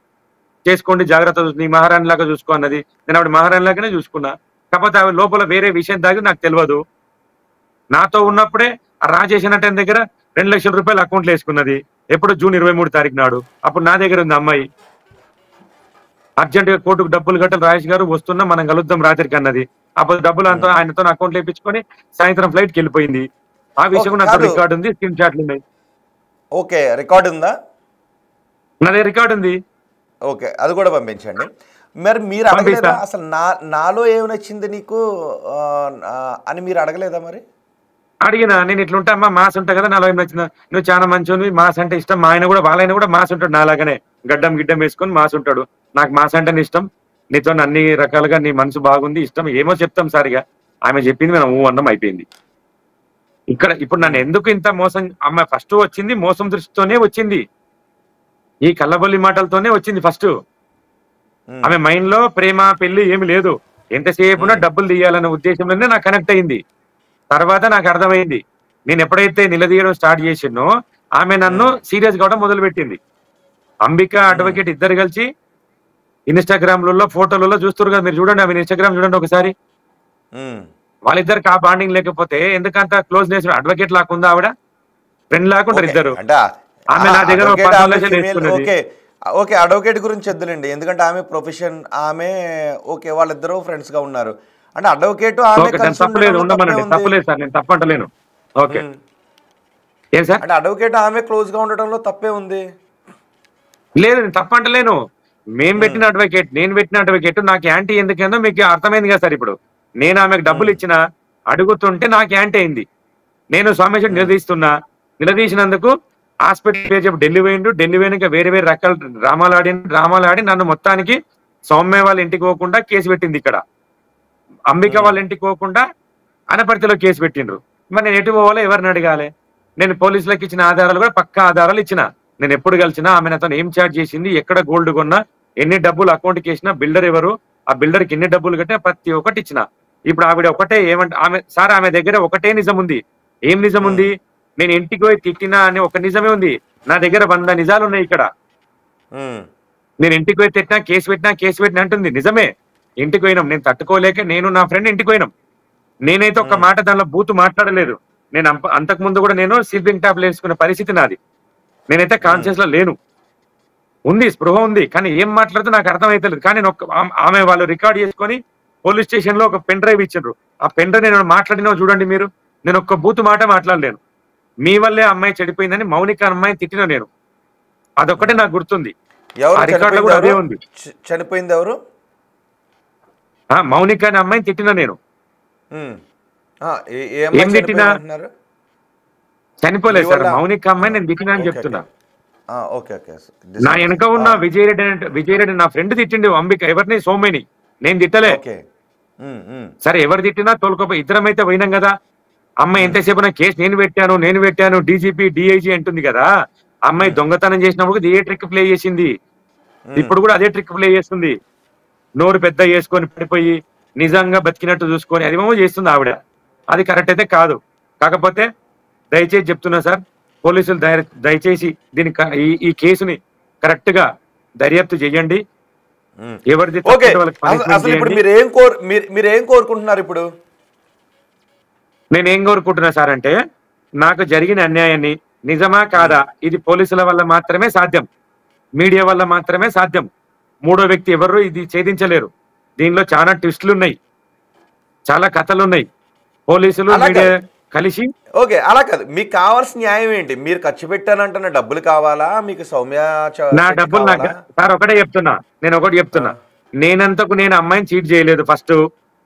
చేసుకోండి, జాగ్రత్త, నీ మహారాణి లాగా చూసుకో అన్నది. నేను ఆవిడ మహారాణి లాగానే చూసుకున్నా. కాకపోతే ఆవిడ లోపల వేరే విషయం దాగి నాకు తెలియదు. నాతో ఉన్నప్పుడే ఆ రాజేష్ అన్న దగ్గర 2 లక్షల రూపాయలు అకౌంట్లో వేసుకున్నది. ఎప్పుడు జూన్ 23 తారీఖు నాడు. అప్పుడు నా దగ్గర ఉంది అమ్మాయి. అర్జెంట్ గా కోర్టుకు డబ్బులు కట్టాలి రాజేష్ గారు, వస్తున్నా మనం కలుద్దాం రాత్రికి అన్నది. అప్పుడు డబ్బులు అంతా ఆయనతో అకౌంట్ వేయించుకొని సాయంత్రం ఫ్లైట్ కి వెళ్ళిపోయింది. ఆ విషయం నాకు రికార్డు ఉంది, స్క్రీన్ షాట్లు ఉన్నాయి. ఓకే, రికార్డు ఉందా? నా దగ్గర రికార్డు ఉంది. ఓకే, అది కూడా పంపించండి. మరి మీరు అడగలేదా అసలు నాలో ఏమి నచ్చింది నీకు అని మీరు అడగలేదా? మరి అడిగినా. నేను ఇట్లుంటా అమ్మా, మాస్ ఉంటా కదా, నాలో ఏం నచ్చిందా, నువ్వు చాలా మంచి మాస్ అంటే ఇష్టం. మా ఆయన కూడా, వాళ్ళ ఆయన కూడా మాస్ ఉంటాడు నాలాగానే, గిడ్డం వేసుకొని మాస్ ఉంటాడు. నాకు మాస్ అంటేనే ఇష్టం, నీతో అన్ని రకాలుగా నీ మనసు బాగుంది, ఇష్టం, ఏమో చెప్తాం సారిగా. ఆమె చెప్పింది, మనం అన్నం అయిపోయింది. ఇప్పుడు నన్ను ఎందుకు ఇంత మోసం? అమ్మాయి ఫస్ట్ వచ్చింది మోసం దృష్టితోనే వచ్చింది, ఈ కళ్ళబొల్లి మాటలతోనే వచ్చింది ఫస్ట్. ఆమె మైండ్ లో ప్రేమ పెళ్లి ఏమి లేదు, ఎంతసేపునా డబ్బులు తీయాలనే ఉద్దేశంలోనే నాకు కనెక్ట్ అయింది. తర్వాత నాకు అర్థమైంది, నేను ఎప్పుడైతే నిలదీయడం స్టార్ట్ చేసినో ఆమె నన్ను సీరియస్ కావడం మొదలు పెట్టింది. అంబిక అడ్వకేట్ ఇద్దరు కలిసి ఇన్స్టాగ్రామ్లలో ఫోటోలలో చూస్తారు కదా, మీరు చూడండి ఆమె ఇన్స్టాగ్రామ్ చూడండి ఒకసారి. వాళ్ళిద్దరికి ఆ బాండింగ్ లేకపోతే ఎందుకంత క్లోజ్నెస్? అడ్వకేట్ లాకుందా ఆవిడ, ఫ్రెండ్ లాకుంటారు ఇద్దరు. ఆమె నా దగ్గర 15 లక్షలు వేసుకున్నది. ఓకే, అడ్వకేట్ గురించి వద్దులేండి, ఎందుకంటే ఆమె ప్రొఫెషన్, ఆమె ఓకే వాళ్ళిద్దరూ ఫ్రెండ్స్గా ఉన్నారు అంటే అడ్వకేట్ ఆమె ఓకే, కలిసి తప్పలేదు, ఉండడంలో తప్పే ఉండమనండి, ఉంది. తప్పలేదు సార్, నేను తప్పంటలేను. ఓకే, ఏం సార్? అంటే అడ్వకేట్ ఆమె క్లోజ్గా ఉండటంలో తప్పే ఉంది. లేదు, నేను తప్పంటలేను. నేను పెట్టిన అడ్వకేట్ నాకు యాంటీ ఎందుకేందో మీకు అర్థమైంది కదా సార్. ఇప్పుడు నేను ఆమెకు డబ్బులు ఇచ్చిన అడుగుతుంటే నాకు యాంటీ అయింది. నేను సోమేశ్వర్ నిలదీసినందుకు హాస్పిటల్ పేరు చెప్పి ఢిల్లీ పోయినాక వేరే వేరే రకాల డ్రామాలు ఆడి నన్ను మొత్తానికి సౌమ్య వాళ్ళ ఇంటికి పోకుండా కేసు పెట్టింది. ఇక్కడ అంబిక వాళ్ళ ఇంటికి పోకుండా అనపర్తిలో కేసు పెట్టిండ్రు. మరి నేను ఎటు పోవాలో ఎవరిని అడగాలి? నేను పోలీసులకు ఇచ్చిన ఆధారాలు కూడా పక్కా ఆధారాలు ఇచ్చిన. నేను ఎప్పుడు కలిసినా ఆమె నాతో ఏం ఛార్జ్ చేసింది, ఎక్కడ గోల్డ్ కొన్నా, ఎన్ని డబ్బులు అకౌంట్కి వేసినా, బిల్డర్ ఎవరు, ఆ బిల్డర్కి ఎన్ని డబ్బులు కట్టినా ప్రతి ఒక్కటి ఇచ్చిన. ఇప్పుడు ఆవిడ ఒకటే ఏమంటే ఆమె దగ్గర ఒకటే నిజం ఉంది. ఏం నిజం ఉంది? నేను ఇంటికి పోయి తిట్టినా అని ఒక నిజమే ఉంది. నా దగ్గర 100 నిజాలు ఉన్నాయి ఇక్కడ. నేను ఇంటికి పోయి తిట్టినా, కేసు పెట్టినా అంటుంది. నిజమే, ఇంటికి పోయినాం. నేను తట్టుకోలేక నేను నా ఫ్రెండ్ ఇంటికి పోయినాం. నేనైతే ఒక మాట దానిలో బూతు మాట్లాడలేదు. నేను అంతకు ముందు కూడా నేను స్లీపింగ్ టాబ్లెట్ వేసుకునే పరిస్థితి నాది. నేనైతే కాన్షియస్ లో లేను. ఉంది, స్పృహ ఉంది, కానీ ఏం మాట్లాడితే నాకు అర్థమైతలేదు. కానీ ఆమె వాళ్ళు రికార్డ్ చేసుకొని పోలీస్ స్టేషన్ లో ఒక పెన్ డ్రైవ్ ఇచ్చిండ్రు. ఆ పెన్ డ్రైవ్ నేను మాట్లాడినా చూడండి మీరు. నేను ఒక్క బూతు మాట మాట్లాడలేను. మీ వల్లే అమ్మాయి చెడిపోయిందని మౌనిక అమ్మాయిని తిట్టిన నేను. అదొక్కటే నాకు గుర్తుంది. ఆ రికార్డ్ లో కూడా అదే ఉంది. చనిపోయింది ఎవరు? మౌనిక అనే అమ్మాయిని తిట్టిన నేను. ఏం తిట్టినా? చనిపోలేదు సార్, మౌనిక అమ్మాయి నేను తిట్టినా అని చెప్తున్నా. నా వెనక ఉన్న విజయరెడ్డి నా ఫ్రెండ్ తిట్టిండు అంబిక, ఎవరిని? సోమయ్యని. నేను తిట్టలే. సరే, ఎవరు తిట్టినా తోలుకోపోయి ఇద్దరం అయితే పోయినాం కదా. అమ్మాయి ఎంతసేపు నా కేసు నేను పెట్టాను డీజీపీ డిఐజీ అంటుంది కదా. అమ్మాయి దొంగతనం చేసినప్పుడు ఏ ట్రిక్ ప్లే చేసింది, ఇప్పుడు కూడా అదే ట్రిక్ ప్లే చేస్తుంది. నోరు పెద్ద చేసుకొని పడిపోయి నిజంగా బతికినట్టు చూసుకొని అది ఏమో చేస్తుంది ఆవిడ. అది కరెక్ట్ అయితే కాదు. కాకపోతే దయచేసి చెప్తున్నా సార్, పోలీసులు దయచేసి ఈ కేసుని కరెక్ట్ గా దర్యాప్తు చేయండి. ఎవరిది మీరేం కోరుకుంటున్నారు ఇప్పుడు? నేనేం కోరుకుంటున్నా సార్ అంటే, నాకు జరిగిన అన్యాయాన్ని నిజమా కాదా, ఇది పోలీసుల వల్ల మాత్రమే సాధ్యం, మీడియా వల్ల మాత్రమే సాధ్యం. మూడో వ్యక్తి ఎవరు ఇది ఛేదించలేరు. దీనిలో చాలా ట్విస్టులు ఉన్నాయి, చాలా కథలు ఉన్నాయి. పోలీసులు మీడియా కలిసి ఓకే, అలా కాదు. మీకు కావాల్సిన న్యాయం ఏంటి? మీరు ఖర్చు పెట్టానంటున్న డబ్బులు కావాలా మీకు? సౌమ్య నా డబ్బులు నాకు సార్ ఒకటే చెప్తున్నా, నేను ఒకటి చెప్తున్నా. నేనంతకు నేను అమ్మాయిని చీట్ చేయలేదు. ఫస్ట్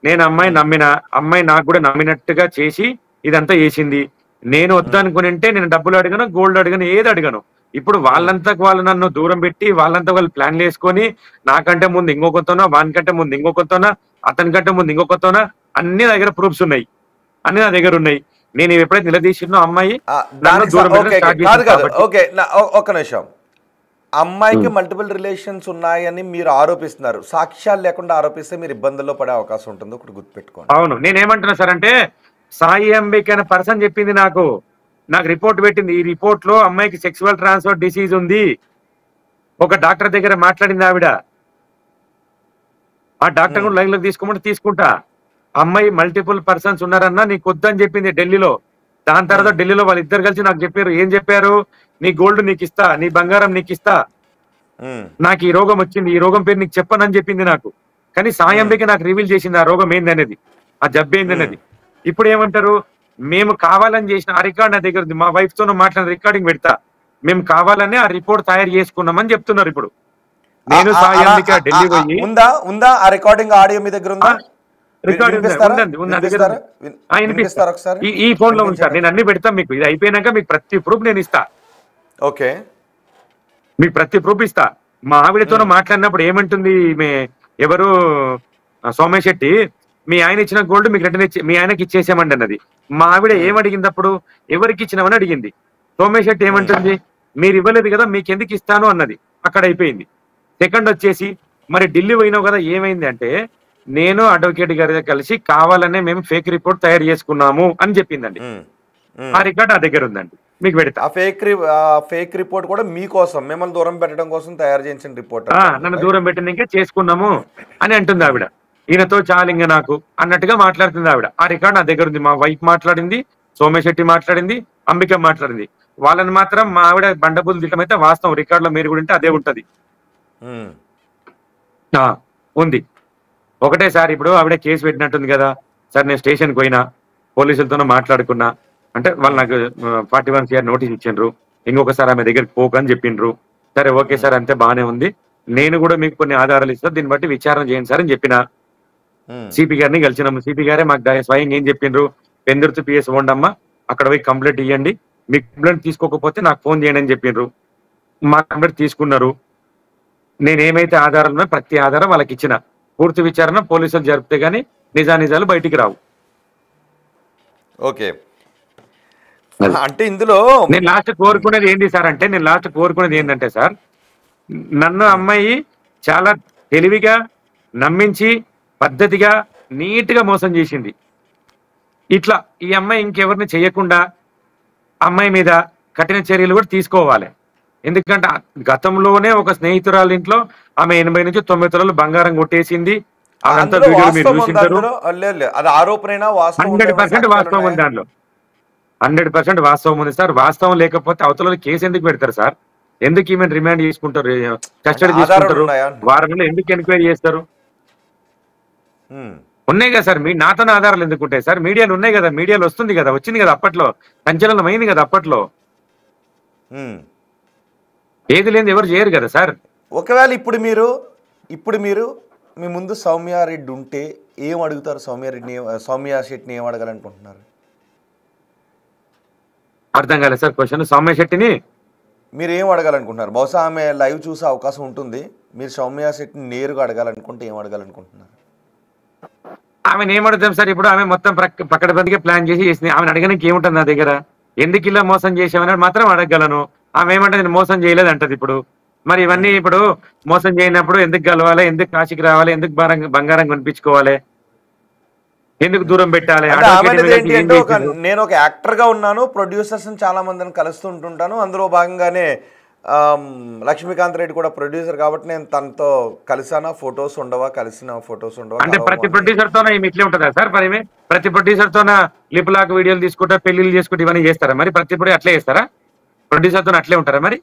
నేను అమ్మాయిని నమ్మిన, అమ్మాయి నాకు కూడా నమ్మినట్టుగా చేసి ఇదంతా చేసింది. నేను వద్దనుకునింటే నేను డబ్బులు అడిగాను, గోల్డ్ అడిగాను, ఏది అడిగాను. ఇప్పుడు వాళ్ళంతకు వాళ్ళు నన్ను దూరం పెట్టి వాళ్ళంతా వాళ్ళు ప్లాన్లు వేసుకొని నాకంటే ముందు ఇంకొకతోనా, వానికంటే ముందు ఇంకొకతోనా, అతనికంటే ముందు ఇంకొకతోనా, అన్ని దగ్గర ప్రూఫ్స్ ఉన్నాయి, అన్ని నా దగ్గర ఉన్నాయి. నేను ఎప్పుడైతే నిలదీసినో అమ్మాయి ఒక్క నిమిషం, అమ్మాయికి మల్టిపుల్ రిలేషన్స్ ఉన్నాయని మీరు ఆరోపిస్తున్నారు. సాక్ష్యాలు లేకుండా ఆరోపిస్తే మీరు ఇబ్బందుల్లో పడే అవకాశం ఉంటుంది, ఒకటి గుర్తుపెట్టుకోండి. అవును, నేనేమంటున్నా సార్ అంటే, సాయి అంబిక అనే పర్సన్ చెప్పింది నాకు రిపోర్ట్ పెట్టింది. ఈ రిపోర్ట్ లో అమ్మాయికి సెక్సువల్ ట్రాన్స్ఫర్ డిసీజ్ ఉంది. ఒక డాక్టర్ దగ్గర మాట్లాడింది ఆవిడ. ఆ డాక్టర్ కూడా లైన్ లోకి తీసుకోమంటే తీసుకుంటా. అమ్మాయి మల్టిపుల్ పర్సన్స్ ఉన్నారన్నా నీకు వద్దని చెప్పింది ఢిల్లీలో. దాని తర్వాత ఢిల్లీలో వాళ్ళిద్దరు కలిసి నాకు చెప్పారు. ఏం చెప్పారు? నీ గోల్డ్ నీకు ఇస్తా, నీ బంగారం నీకు ఇస్తా, నాకు ఈ రోగం వచ్చింది, ఈ రోగం పేరు నీకు చెప్పనని చెప్పింది నాకు. కానీ సాయి అంబిక నాకు రివీల్ చేసింది ఆ రోగం ఏందనేది, ఆ జబ్బు ఏందనేది. ఇప్పుడు ఏమంటారు? మేము కావాలని చేసిన ఆ రికార్డ్ నా దగ్గర ఉంది, మా వైఫ్ తో మాట్లాడిన రికార్డింగ్ పెడతా, మేము కావాలని ఆ రిపోర్ట్ తయారు చేసుకున్నామని చెప్తున్నారు. ఇప్పుడు నేను సాయి అంబిక ఢిల్లీ పోయి ఉందా ఆ రికార్డింగ్ ఆడియో మీ దగ్గర ఉందా? ఈ ఫోన్ లో ఉంది సార్, నేను అన్ని పెడతాను మీకు. ఇది అయిపోయినాక మీకు ప్రతి ప్రూఫ్ నేను ఇస్తా. ఓకే, మీకు ప్రతి ప్రూఫ్ ఇస్తా. మా ఆవిడతో మాట్లాడినప్పుడు ఏమంటుంది ఎవరు సోమేశ్ శెట్టి, మీ ఆయన ఇచ్చిన గోల్డ్ మీకు రిటర్న్ మీ ఆయనకి ఇచ్చేసామండి అన్నది. మా ఆవిడ ఏమడిగింది అప్పుడు? ఎవరికి ఇచ్చినామని అడిగింది. సోమేశ్ శెట్టి ఏమంటుంది? మీరు ఇవ్వలేదు కదా, మీకు ఎందుకు ఇస్తాను అన్నది. అక్కడ అయిపోయింది. సెకండ్ వచ్చేసి, మరి ఢిల్లీ పోయినావు కదా, ఏమైంది అంటే, నేను అడ్వకేట్ గారి కలిసి కావాలనే మేము ఫేక్ రిపోర్ట్ తయారు చేసుకున్నాము అని చెప్పిందండి. ఆ రికార్డ్ ఆ దగ్గర ఉందండి, మీకు పెడతా. ఫేక్ రిపోర్ట్ కూడా మీకోసం, మిమ్మల్ని దూరం పెట్టడం కోసం తయారు చేసిన రిపోర్ట్. నన్ను దూరం పెట్టడానికే చేసుకున్నాము అని అంటుంది ఆవిడ. ఈయనతో చాలింగ నాకు అన్నట్టుగా మాట్లాడుతుంది ఆవిడ. ఆ రికార్డ్ నా దగ్గర ఉంది. మా వైఫ్ మాట్లాడింది, సోమేశ్ శెట్టి మాట్లాడింది, అంబిక మాట్లాడింది. వాళ్ళని మాత్రం మా ఆవిడ బండబుద్ధి తిట్టమైతే వాస్తవం. రికార్డ్ లో మీరు కూడా ఉంటే అదే ఉంటది. ఆ, ఉంది. ఒకటే సార్, ఇప్పుడు ఆవిడ కేసు పెట్టినట్టుంది కదా సార్, నేను స్టేషన్కి పోయినా, పోలీసులతోనూ మాట్లాడుకున్నా. అంటే వాళ్ళు నాకు 41 CR నోటీస్ ఇచ్చిండ్రు, ఇంకొకసారి ఆమె దగ్గరికి పోకు అని చెప్పిండ్రు. సరే ఓకే సార్, అంతే బాగానే ఉంది, నేను కూడా మీకు కొన్ని ఆధారాలు ఇస్తాను, దీన్ని బట్టి విచారణ చేయండి సార్ అని చెప్పిన. సిపి గారిని కలిసినాము. సిపి గారే మాకు స్వయంగా ఏం చెప్పిండ్రు, పెందుర్తి PS ఉండమ్మా, అక్కడ పోయి కంప్లైంట్ ఇవ్వండి, మీకు కంప్లైంట్ తీసుకోకపోతే నాకు ఫోన్ చేయండి అని చెప్పిండ్రు. మా కంప్లైంట్ తీసుకున్నారు. నేనేమైతే ఆధారాలు ఉన్నాయో ప్రతి ఆధారం వాళ్ళకి ఇచ్చిన. పూర్తి విచారణ పోలీసులు జరిపితే గానీ నిజానిజాలు బయటికి రావు. ఓకే, అంటే ఇందులో నేను లాస్ట్ కోరుకునేది ఏంటి సార్ అంటే, ఏంటంటే సార్, నన్ను అమ్మాయి చాలా తెలివిగా నమ్మించి పద్ధతిగా నీట్ గా మోసం చేసింది. ఇట్లా ఈ అమ్మాయి ఇంకెవరిని చేయకుండా అమ్మాయి మీద కఠిన చర్యలు కూడా తీసుకోవాలి. ఎందుకంటే గతంలోనే ఒక స్నేహితురాల ఇంట్లో ఆమె 80 నుంచి 90 తులాలు బంగారం కొట్టేసింది. అదంతా వీడియో మీరు చూసింటారు. అది ఆరోపణ 100% వాస్తవం ఉంది దాంట్లో, 100% వాస్తవం ఉంది సార్. వాస్తవం లేకపోతే అవతల కేసు ఎందుకు పెడతారు సార్? ఎందుకు ఈమె రిమాండ్ చేసుకుంటారు, కస్టడీ తీసుకుంటారు, వారంలో ఎందుకు ఎంక్వైరీ చేస్తారు? ఉన్నాయి కదా సార్, నాతోనే ఆధారాలు ఎందుకు ఉంటాయి సార్? మీడియాలు ఉన్నాయి కదా, మీడియాలో వస్తుంది కదా, వచ్చింది కదా, అప్పట్లో సంచలనం అయింది కదా అప్పట్లో. ఏది లేదు ఎవరు చేయరు కదా సార్. ఒకవేళ ఇప్పుడు మీరు మీ ముందు సౌమ్యారెడ్డి ఉంటే ఏం అడుగుతారు? సౌమ్య శెట్టిని ఏం అడగాలనుకుంటున్నారు? అర్థం కాలేదు సార్ క్వశ్చన్. సౌమ్య శెట్టిని మీరు ఏం అడగాలనుకుంటున్నారు? బహుశా ఆమె లైవ్ చూసే అవకాశం ఉంటుంది. మీరు సౌమ్య శెట్టిని నేరుగా అడగాలనుకుంటే ఏం అడగాలనుకుంటున్నారు? ఆమెను ఏమడుగుతాం సార్? ఇప్పుడు ఆమె మొత్తం పక్కడబందిగా ప్లాన్ చేసింది. ఆమెను అడగడానికి ఏముంటుంది నా దగ్గర? ఎందుకు ఇలా మోసం చేసామని మాత్రం అడగగలను. ఆమె ఏమంటే నేను మోసం చేయలేదు అంటది. ఇప్పుడు మరి ఇవన్నీ ఇప్పుడు మోసం చేయనప్పుడు ఎందుకు కలవాలి, ఎందుకు కాశీకి రావాలి, ఎందుకు బంగారం కొనిపించుకోవాలి, ఎందుకు దూరం పెట్టాలి? నేను ఒక యాక్టర్ గా ఉన్నాను, ప్రొడ్యూసర్స్ చాలా మందిని కలుస్తుంటుంటాను. అందులో భాగంగానే లక్ష్మీకాంత్ రెడ్డి కూడా ప్రొడ్యూసర్ కాబట్టి నేను తనతో కలిసిన ఫొటోస్ ఉండవా? అంటే ప్రతి ప్రొడ్యూసర్ తోనే ఇట్లే ఉంటుందా సార్? మరి ప్రతి ప్రొడ్యూసర్ తోన లిపులాక్ వీడియోలు తీసుకుంటా, పెళ్లిళ్ళు చేసుకుంటే ఇవన్నీ చేస్తారా? మరి ప్రతి అట్లే చేస్తారా? ప్రొడ్యూసర్ తో అట్లే ఉంటారా? మరి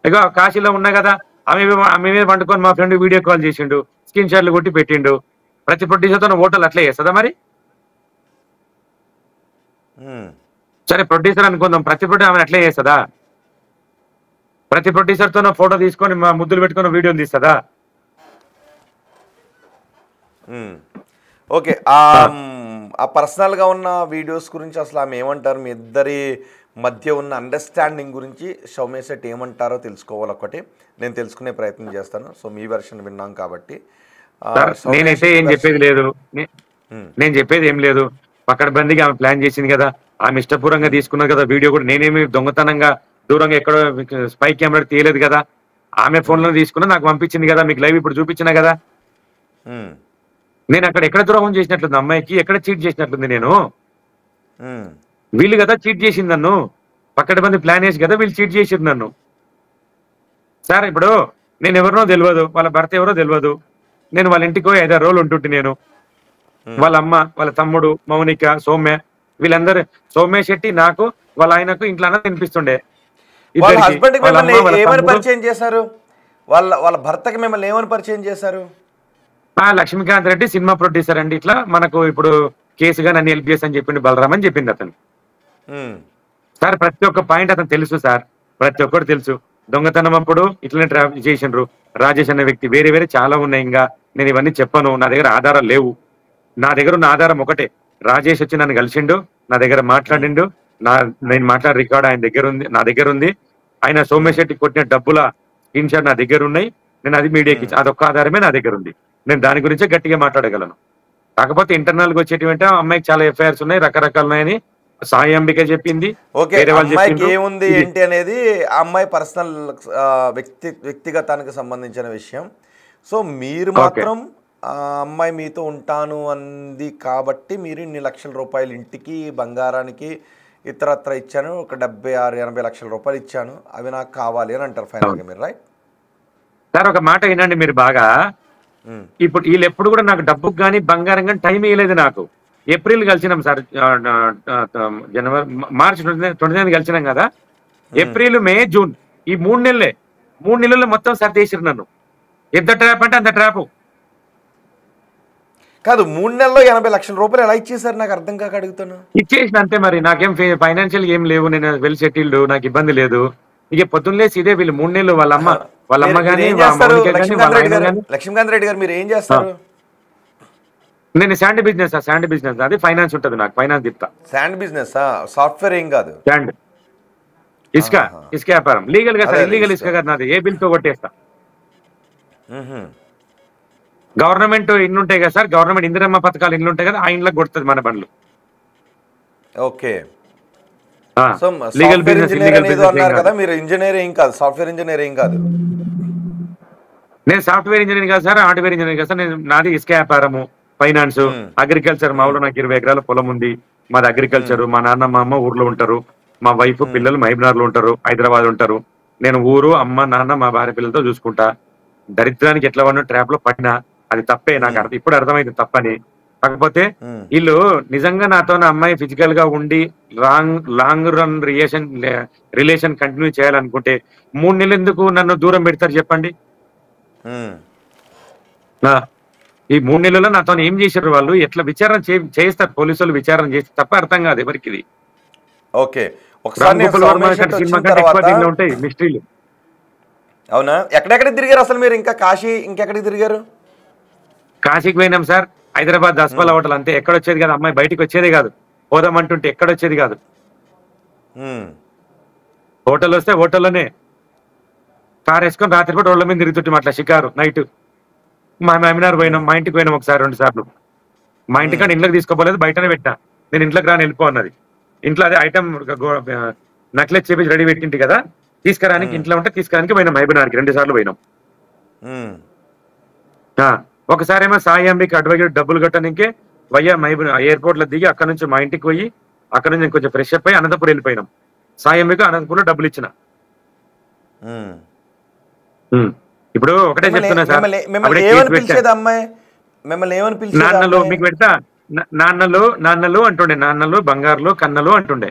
ఇగో కాశీలో ఉన్నా కదా, ఆమె మీద పండుకొని మా ఫ్రెండ్ వీడియో కాల్ చేసిండు, స్క్రీన్ షాట్లు కొట్టి పెట్టిండు. ప్రతి ప్రొడ్యూసర్ తో ఓటర్లు అట్లే చేస్తుందా? మరి సరే ప్రొడ్యూసర్ అనుకుందాం, ప్రతి ప్రొడ్యూసర్ ఆమె అట్లే చేస్తుందా? ప్రతి ప్రొడ్యూసర్ తో ఫోటో తీసుకొని మా ముద్దులు పెట్టుకుని వీడియోలు తీస్తుందా? ఓకే, ఆ పర్సనల్ గా ఉన్న వీడియోస్ గురించి అసలు ఆమె ఏమంటారు? మీ ఇద్దరి మధ్య ఉన్న అండర్స్టాండింగ్ గురించి సౌమ్య శెట్టి ఏమంటారో తెలుసుకోవాలి. ఒకటి నేను తెలుసుకునే ప్రయత్నం చేస్తాను. సో మీ వెర్షన్ విన్నాం కాబట్టి నేనైతే ఏం చెప్పేది లేదు, నేను చెప్పేది ఏం లేదు. పక్కడబందిగా ఆమె ప్లాన్ చేసింది కదా, ఆమె ఇష్టపూర్వంగా తీసుకున్నది కదా వీడియో కూడా. నేనేమి దొంగతనంగా దూరంగా ఎక్కడో స్పై కెమెరా తీయలేదు కదా, ఆమె ఫోన్ లో తీసుకున్నా నాకు పంపించింది కదా, మీకు లైవ్ ఇప్పుడు చూపించిన కదా. నేను అక్కడ ఎక్కడ ద్రోహం చేసినట్లుంది అమ్మాయికి, ఎక్కడ చీట్ చేసినట్లుంది? నేను వీళ్ళు కదా చీట్ చేసింది నన్ను, పక్కడబంది ప్లాన్ వేసి కదా వీళ్ళు చీట్ చేసింది నన్ను సార్. ఇప్పుడు నేను ఎవరినో తెలియదు, వాళ్ళ భర్త ఎవరో తెలియదు. నేను వాళ్ళ ఇంటికి 5-6 రోజులు ఉంటుంటే, నేను వాళ్ళ అమ్మ, వాళ్ళ తమ్ముడు, మౌనిక, సౌమ్య, వీళ్ళందరూ, సౌమ్య శెట్టి నాకు వాళ్ళ ఆయనకు ఇంట్లో అన్న తినిపిస్తుండే. వాళ్ళ పరిచయం చేశారు? వాళ్ళ భర్తకి మిమ్మల్ని ఏమని పరిచయం చేశారు? లక్ష్మీకాంత్ రెడ్డి సినిమా ప్రొడ్యూసర్ అండి, ఇట్లా మనకు ఇప్పుడు కేసుగా నన్ను హెల్ప్ చేసి అని చెప్పిండు బలరామ్ అని చెప్పింది అతను. సార్ ప్రతి ఒక్క పాయింట్ అతను తెలుసు సార్, ప్రతి ఒక్కరు తెలుసు. దొంగతనం అప్పుడు ఇట్లనే ట్రావెల్ చేసిండ్రు రాజేష్ అనే వ్యక్తి, వేరే చాలా ఉన్నాయి. ఇంకా నేను ఇవన్నీ చెప్పను, నా దగ్గర ఆధారాలు లేవు. నా దగ్గర ఉన్న ఆధారం ఒకటే, రాజేష్ వచ్చి నన్ను కలిసిండు, నా దగ్గర మాట్లాడిండు, నేను మాట్లాడే రికార్డ్ ఆయన దగ్గర ఉంది, నా దగ్గర ఉంది. ఆయన సౌమ్య శెట్టి కొట్టిన డబ్బుల స్క్రీన్ షాట్ నా దగ్గర ఉన్నాయి. నేను అది మీడియాకి ఇచ్చి, అదొక్క ఆధారమే నా దగ్గర ఉంది. నేను దాని గురించే గట్టిగా మాట్లాడగలను. కాకపోతే ఇంటర్నల్ గా వచ్చేటువంటి అమ్మాయికి చాలా ఎఫ్ఐఆర్స్ ఉన్నాయి, రకరకాలు ఉన్నాయని సాయి అంబిక చెప్పింది. అమ్మాయికి ఏముంది ఏంటి అనేది అమ్మాయి పర్సనల్ వ్యక్తిగతానికి సంబంధించిన విషయం. సో మీరు మాత్రం అమ్మాయి మీతో ఉంటాను అంది కాబట్టి మీరు ఇన్ని లక్షల రూపాయలు ఇంటికి, బంగారానికి, ఇతరత్ర ఇచ్చాను, ఒక 76-80 లక్షల రూపాయలు ఇచ్చాను, అవి నాకు కావాలి అని అంటారు ఫైనల్ గా మీరు, రైట్? సార్ ఒక మాట వినండి మీరు బాగా. ఇప్పుడు వీళ్ళు ఎప్పుడు కూడా నాకు డబ్బుకు కానీ బంగారం కానీ టైం ఇవ్వలేదు. నాకు ఏప్రిల్ కలిసినాం సార్, March 29 కలిసినాం కదా. ఏప్రిల్, మే, జూన్ ఈ 3 నెలలే. 3 నెలల్లో మొత్తం సర్దేసిరు నన్ను. ఎంత ట్రాప్ అంటే అంత ట్రాప్. కాదు 3 నెలల్లో 80 లక్షల రూపాయలు ఎలా ఇచ్చేసారు నాకు అర్థం కాక అడుగుతాను. ఇచ్చేసిన అంతే మరి. నాకేం ఫైనాన్షియల్ ఏం లేవు, నేను వెల్ సెటిల్డ్, నాకు ఇబ్బంది లేదు. ఇక పొద్దున్నేసి ఇదే వీళ్ళు 3 నెలలు వాళ్ళ అమ్మ కానీ లక్ష్మీకాంత్ రెడ్డి గారు మీరు ఏం చేస్తారు? నేను శాండ్ బిజినెస్ అది ఫైనాన్స్ ఉంటుంది నాకు, ఫైనాన్స్ చెప్తా. శాండ్ బిజినెస్ సాఫ్ట్వేర్ ఏం కాదు, శాండ్ ఇసుక వ్యాపారం. లీగల్ గా సార్, ఇల్లీగల్ ఇసుక కాదు నాది. ఏ బిల్ తో కొట్టేస్తా. గవర్నమెంట్ ఇల్లు ఉంటాయి కదా సార్, గవర్నమెంట్ ఇందిరమ్మ పథకాలు ఇల్లు ఉంటాయి కదా, ఆ ఇంట్లోకి కొడుతుంది మన బండ్లు. ఓకే. లీగల్ బిజినెస్ అన్నారు కదా మీరు, ఇంజనీర్ ఏం కాదు, సాఫ్ట్వేర్ ఇంజనీర్ ఏం కాదు. నేను సాఫ్ట్వేర్ ఇంజనీర్ కాదు సార్, హార్డ్వేర్ ఇంజనీర్ కాదు సార్. నాది ఇసుక వ్యాపారము, ఫైనాన్స్, అగ్రికల్చర్. మా ఊళ్ళో నాకు 20 ఎకరాల పొలం ఉంది. మాది అగ్రికల్చర్. మా నాన్న మా అమ్మ ఊర్లో ఉంటారు. మా వైఫ్ పిల్లలు మహబూబ్నగర్ లో ఉంటారు, హైదరాబాద్ ఉంటారు. నేను ఊరు, అమ్మ నాన్న మా భార్య పిల్లలతో చూసుకుంటా. దరిద్రానికి ఎట్లా వాడిన ట్రాప్ లో పడినా అది తప్పే. నాకు ఇప్పుడు అర్థమైంది తప్పని. కాకపోతే వీళ్ళు నిజంగా నాతో నా అమ్మాయి ఫిజికల్ గా ఉండి లాంగ్ రన్ రిలేషన్ కంటిన్యూ చేయాలనుకుంటే 3 నెలలు ఎందుకు నన్ను దూరం పెడతారు చెప్పండి? ఈ 3 నెలల్లో నాతో ఏం చేశారు వాళ్ళు? ఎట్లా విచారణ చేస్తారు పోలీసులు? విచారణ చేస్తే తప్ప అర్థం కాదు ఎవరికి ఇది. ఓకే. ఒకసారి ఉంటాయి మిస్టరీలు. అవునా? ఎక్కడెక్కడికి తిరిగారు అసలు మీరు? ఇంకా కాశీ ఇంకెక్కడికి తిరిగారు? కాశీకి పోయినాం సార్, హైదరాబాద్ దస్పాల హోటల్. అంతే. ఎక్కడొచ్చేది కాదు, అమ్మాయి బయటికి వచ్చేదే కాదు. పోదామంటుంటే ఎక్కడొచ్చేది కాదు. హోటల్ వస్తే హోటల్లోనే కార్ వేసుకొని రాత్రిపూట రోడ్ల మీద తిరుగుతుంటే అట్లా షికారు నైట్. మా మహబూబ్నగర్ పోయినాం, మా ఇంటికి పోయినాం ఒకసారి 2 సార్లు. మా ఇంటికాడ ఇంట్లోకి తీసుకోపోలేదు, బయటనే పెట్టా. నేను ఇంట్లోకి రాని వెళ్ళిపో అన్నది. ఇంట్లో అదే ఐటమ్ నక్లెస్ చేపించి రెడీ పెట్టింటి కదా, తీసుకురానికి ఇంట్లో ఉంటే తీసుకురానికి పోయినాం. మహబూబ్నగర్కి 2 సార్లు పోయినాం. ఒకసారి ఏమో సాయి అంబికి అడ్వకేట్ డబ్బులు కట్టడానికే వయ్యా మహబూబ్నగర్ ఎయిర్పోర్ట్ లో దిగి అక్కడ నుంచి మా ఇంటికి పోయి అక్కడ నుంచి కొంచెం ఫ్రెష్ అప్ అయ్యి అనంతపురం వెళ్ళిపోయినాం. సాయి అంబికి అనంతపురంలో డబ్బులు ఇచ్చిన. ఇప్పుడు ఒకటే చెప్తున్నా సార్, నాన్నలు మీకు పెడతా, నాన్నలు అంటుండే, నాన్నలు బంగారులు కన్నలు అంటుండే.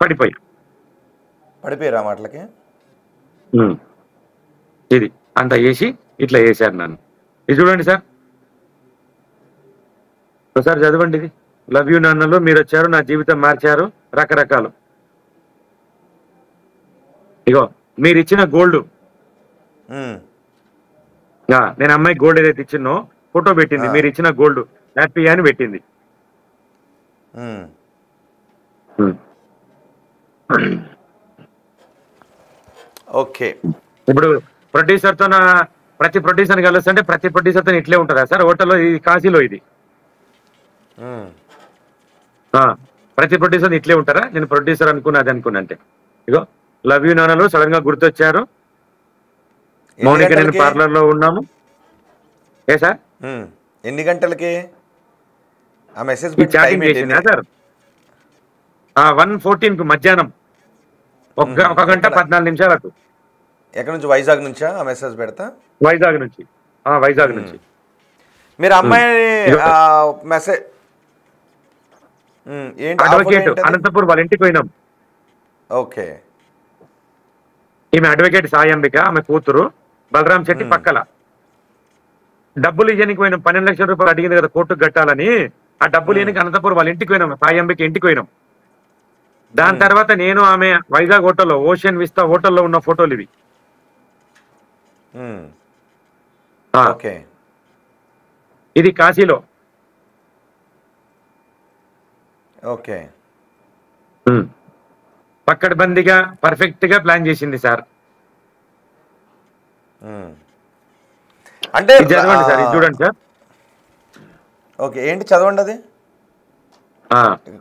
పడిపోయారు ఆ మాటలకి. ఇది అంత వేసి ఇట్లా వేసారు నన్ను. ఇది చూడండి సార్, ఒకసారి చదవండి ఇది. లవ్ యూ నాన్నలు, మీరు వచ్చారు, నా జీవితం మార్చారు, రకరకాలు. ఇగో మీరు ఇచ్చిన గోల్డ్, నేను అమ్మాయి గోల్డ్ ఏదైతే ఇచ్చినో ఫోటో పెట్టింది. మీరు ఇచ్చిన గోల్డ్ హ్యాపీ అని పెట్టింది. ఓకే. ఇప్పుడు ప్రొడ్యూసర్ తో ప్రతి ప్రొడ్యూసర్ కలుస్తుంటే ప్రతి ప్రొడ్యూసర్ తో ఇట్లే ఉంటుందా సార్? హోటల్లో ఇది కాశీలో ఇది ప్రతి ప్రొడ్యూసర్ ఇట్లే ఉంటారా? నేను ప్రొడ్యూసర్ అనుకున్నది అనుకున్నా. అంటే ఇగో లవ్ యూ నాన్నలు సడన్ గా గుర్తొచ్చారు. మౌనిక నేను పార్లర్ లో ఉన్నాము. ఏ సార్ ఎన్ని గంటలకి ఆ మెసేజ్ చాటింగ్ చేసింది సార్? 1:14 మధ్యాహ్నం 1 గంట 14 నిమిషాలకు. ఎక్కడి నుంచి? వైజాగ్ నుంచా ఆ మెసేజ్ పెడతా? వైజాగ్ నుంచి. వైజాగ్ నుంచి మీరు అమ్మాయి మెసేజ్ అడ్వకేట్ అనంతపూర్ వాళ్ళ ఇంటికి పోయినాం. ఓకే. ఈమె అడ్వకేట్ సాయి అంబిక, ఆమె కూతురు బలరాం శెట్టి పక్కల. డబ్బులు ఇయ్యనికి పోయినాం. 12 లక్షల రూపాయలు అడిగింది కదా కోర్టుకు కట్టాలని. ఆ డబ్బులు ఇయ్యనికి అనంతపూర్ వాళ్ళ ఇంటికి పోయినాం, సాయి అంబిక ఇంటికి పోయినాం. దాని తర్వాత నేను ఆమె వైజాగ్ హోటల్లో, ఓషన్ విస్తా హోటల్లో ఉన్న ఫోటోలు ఇవి. ఇది కాశీలో. ఓకే. పక్కడబందిగా పర్ఫెక్ట్ గా ప్లాన్ చేసింది సార్. అంటే చదవండి సార్, ఇది చూడండి సార్. ఓకే, ఏంటి చదవండి అది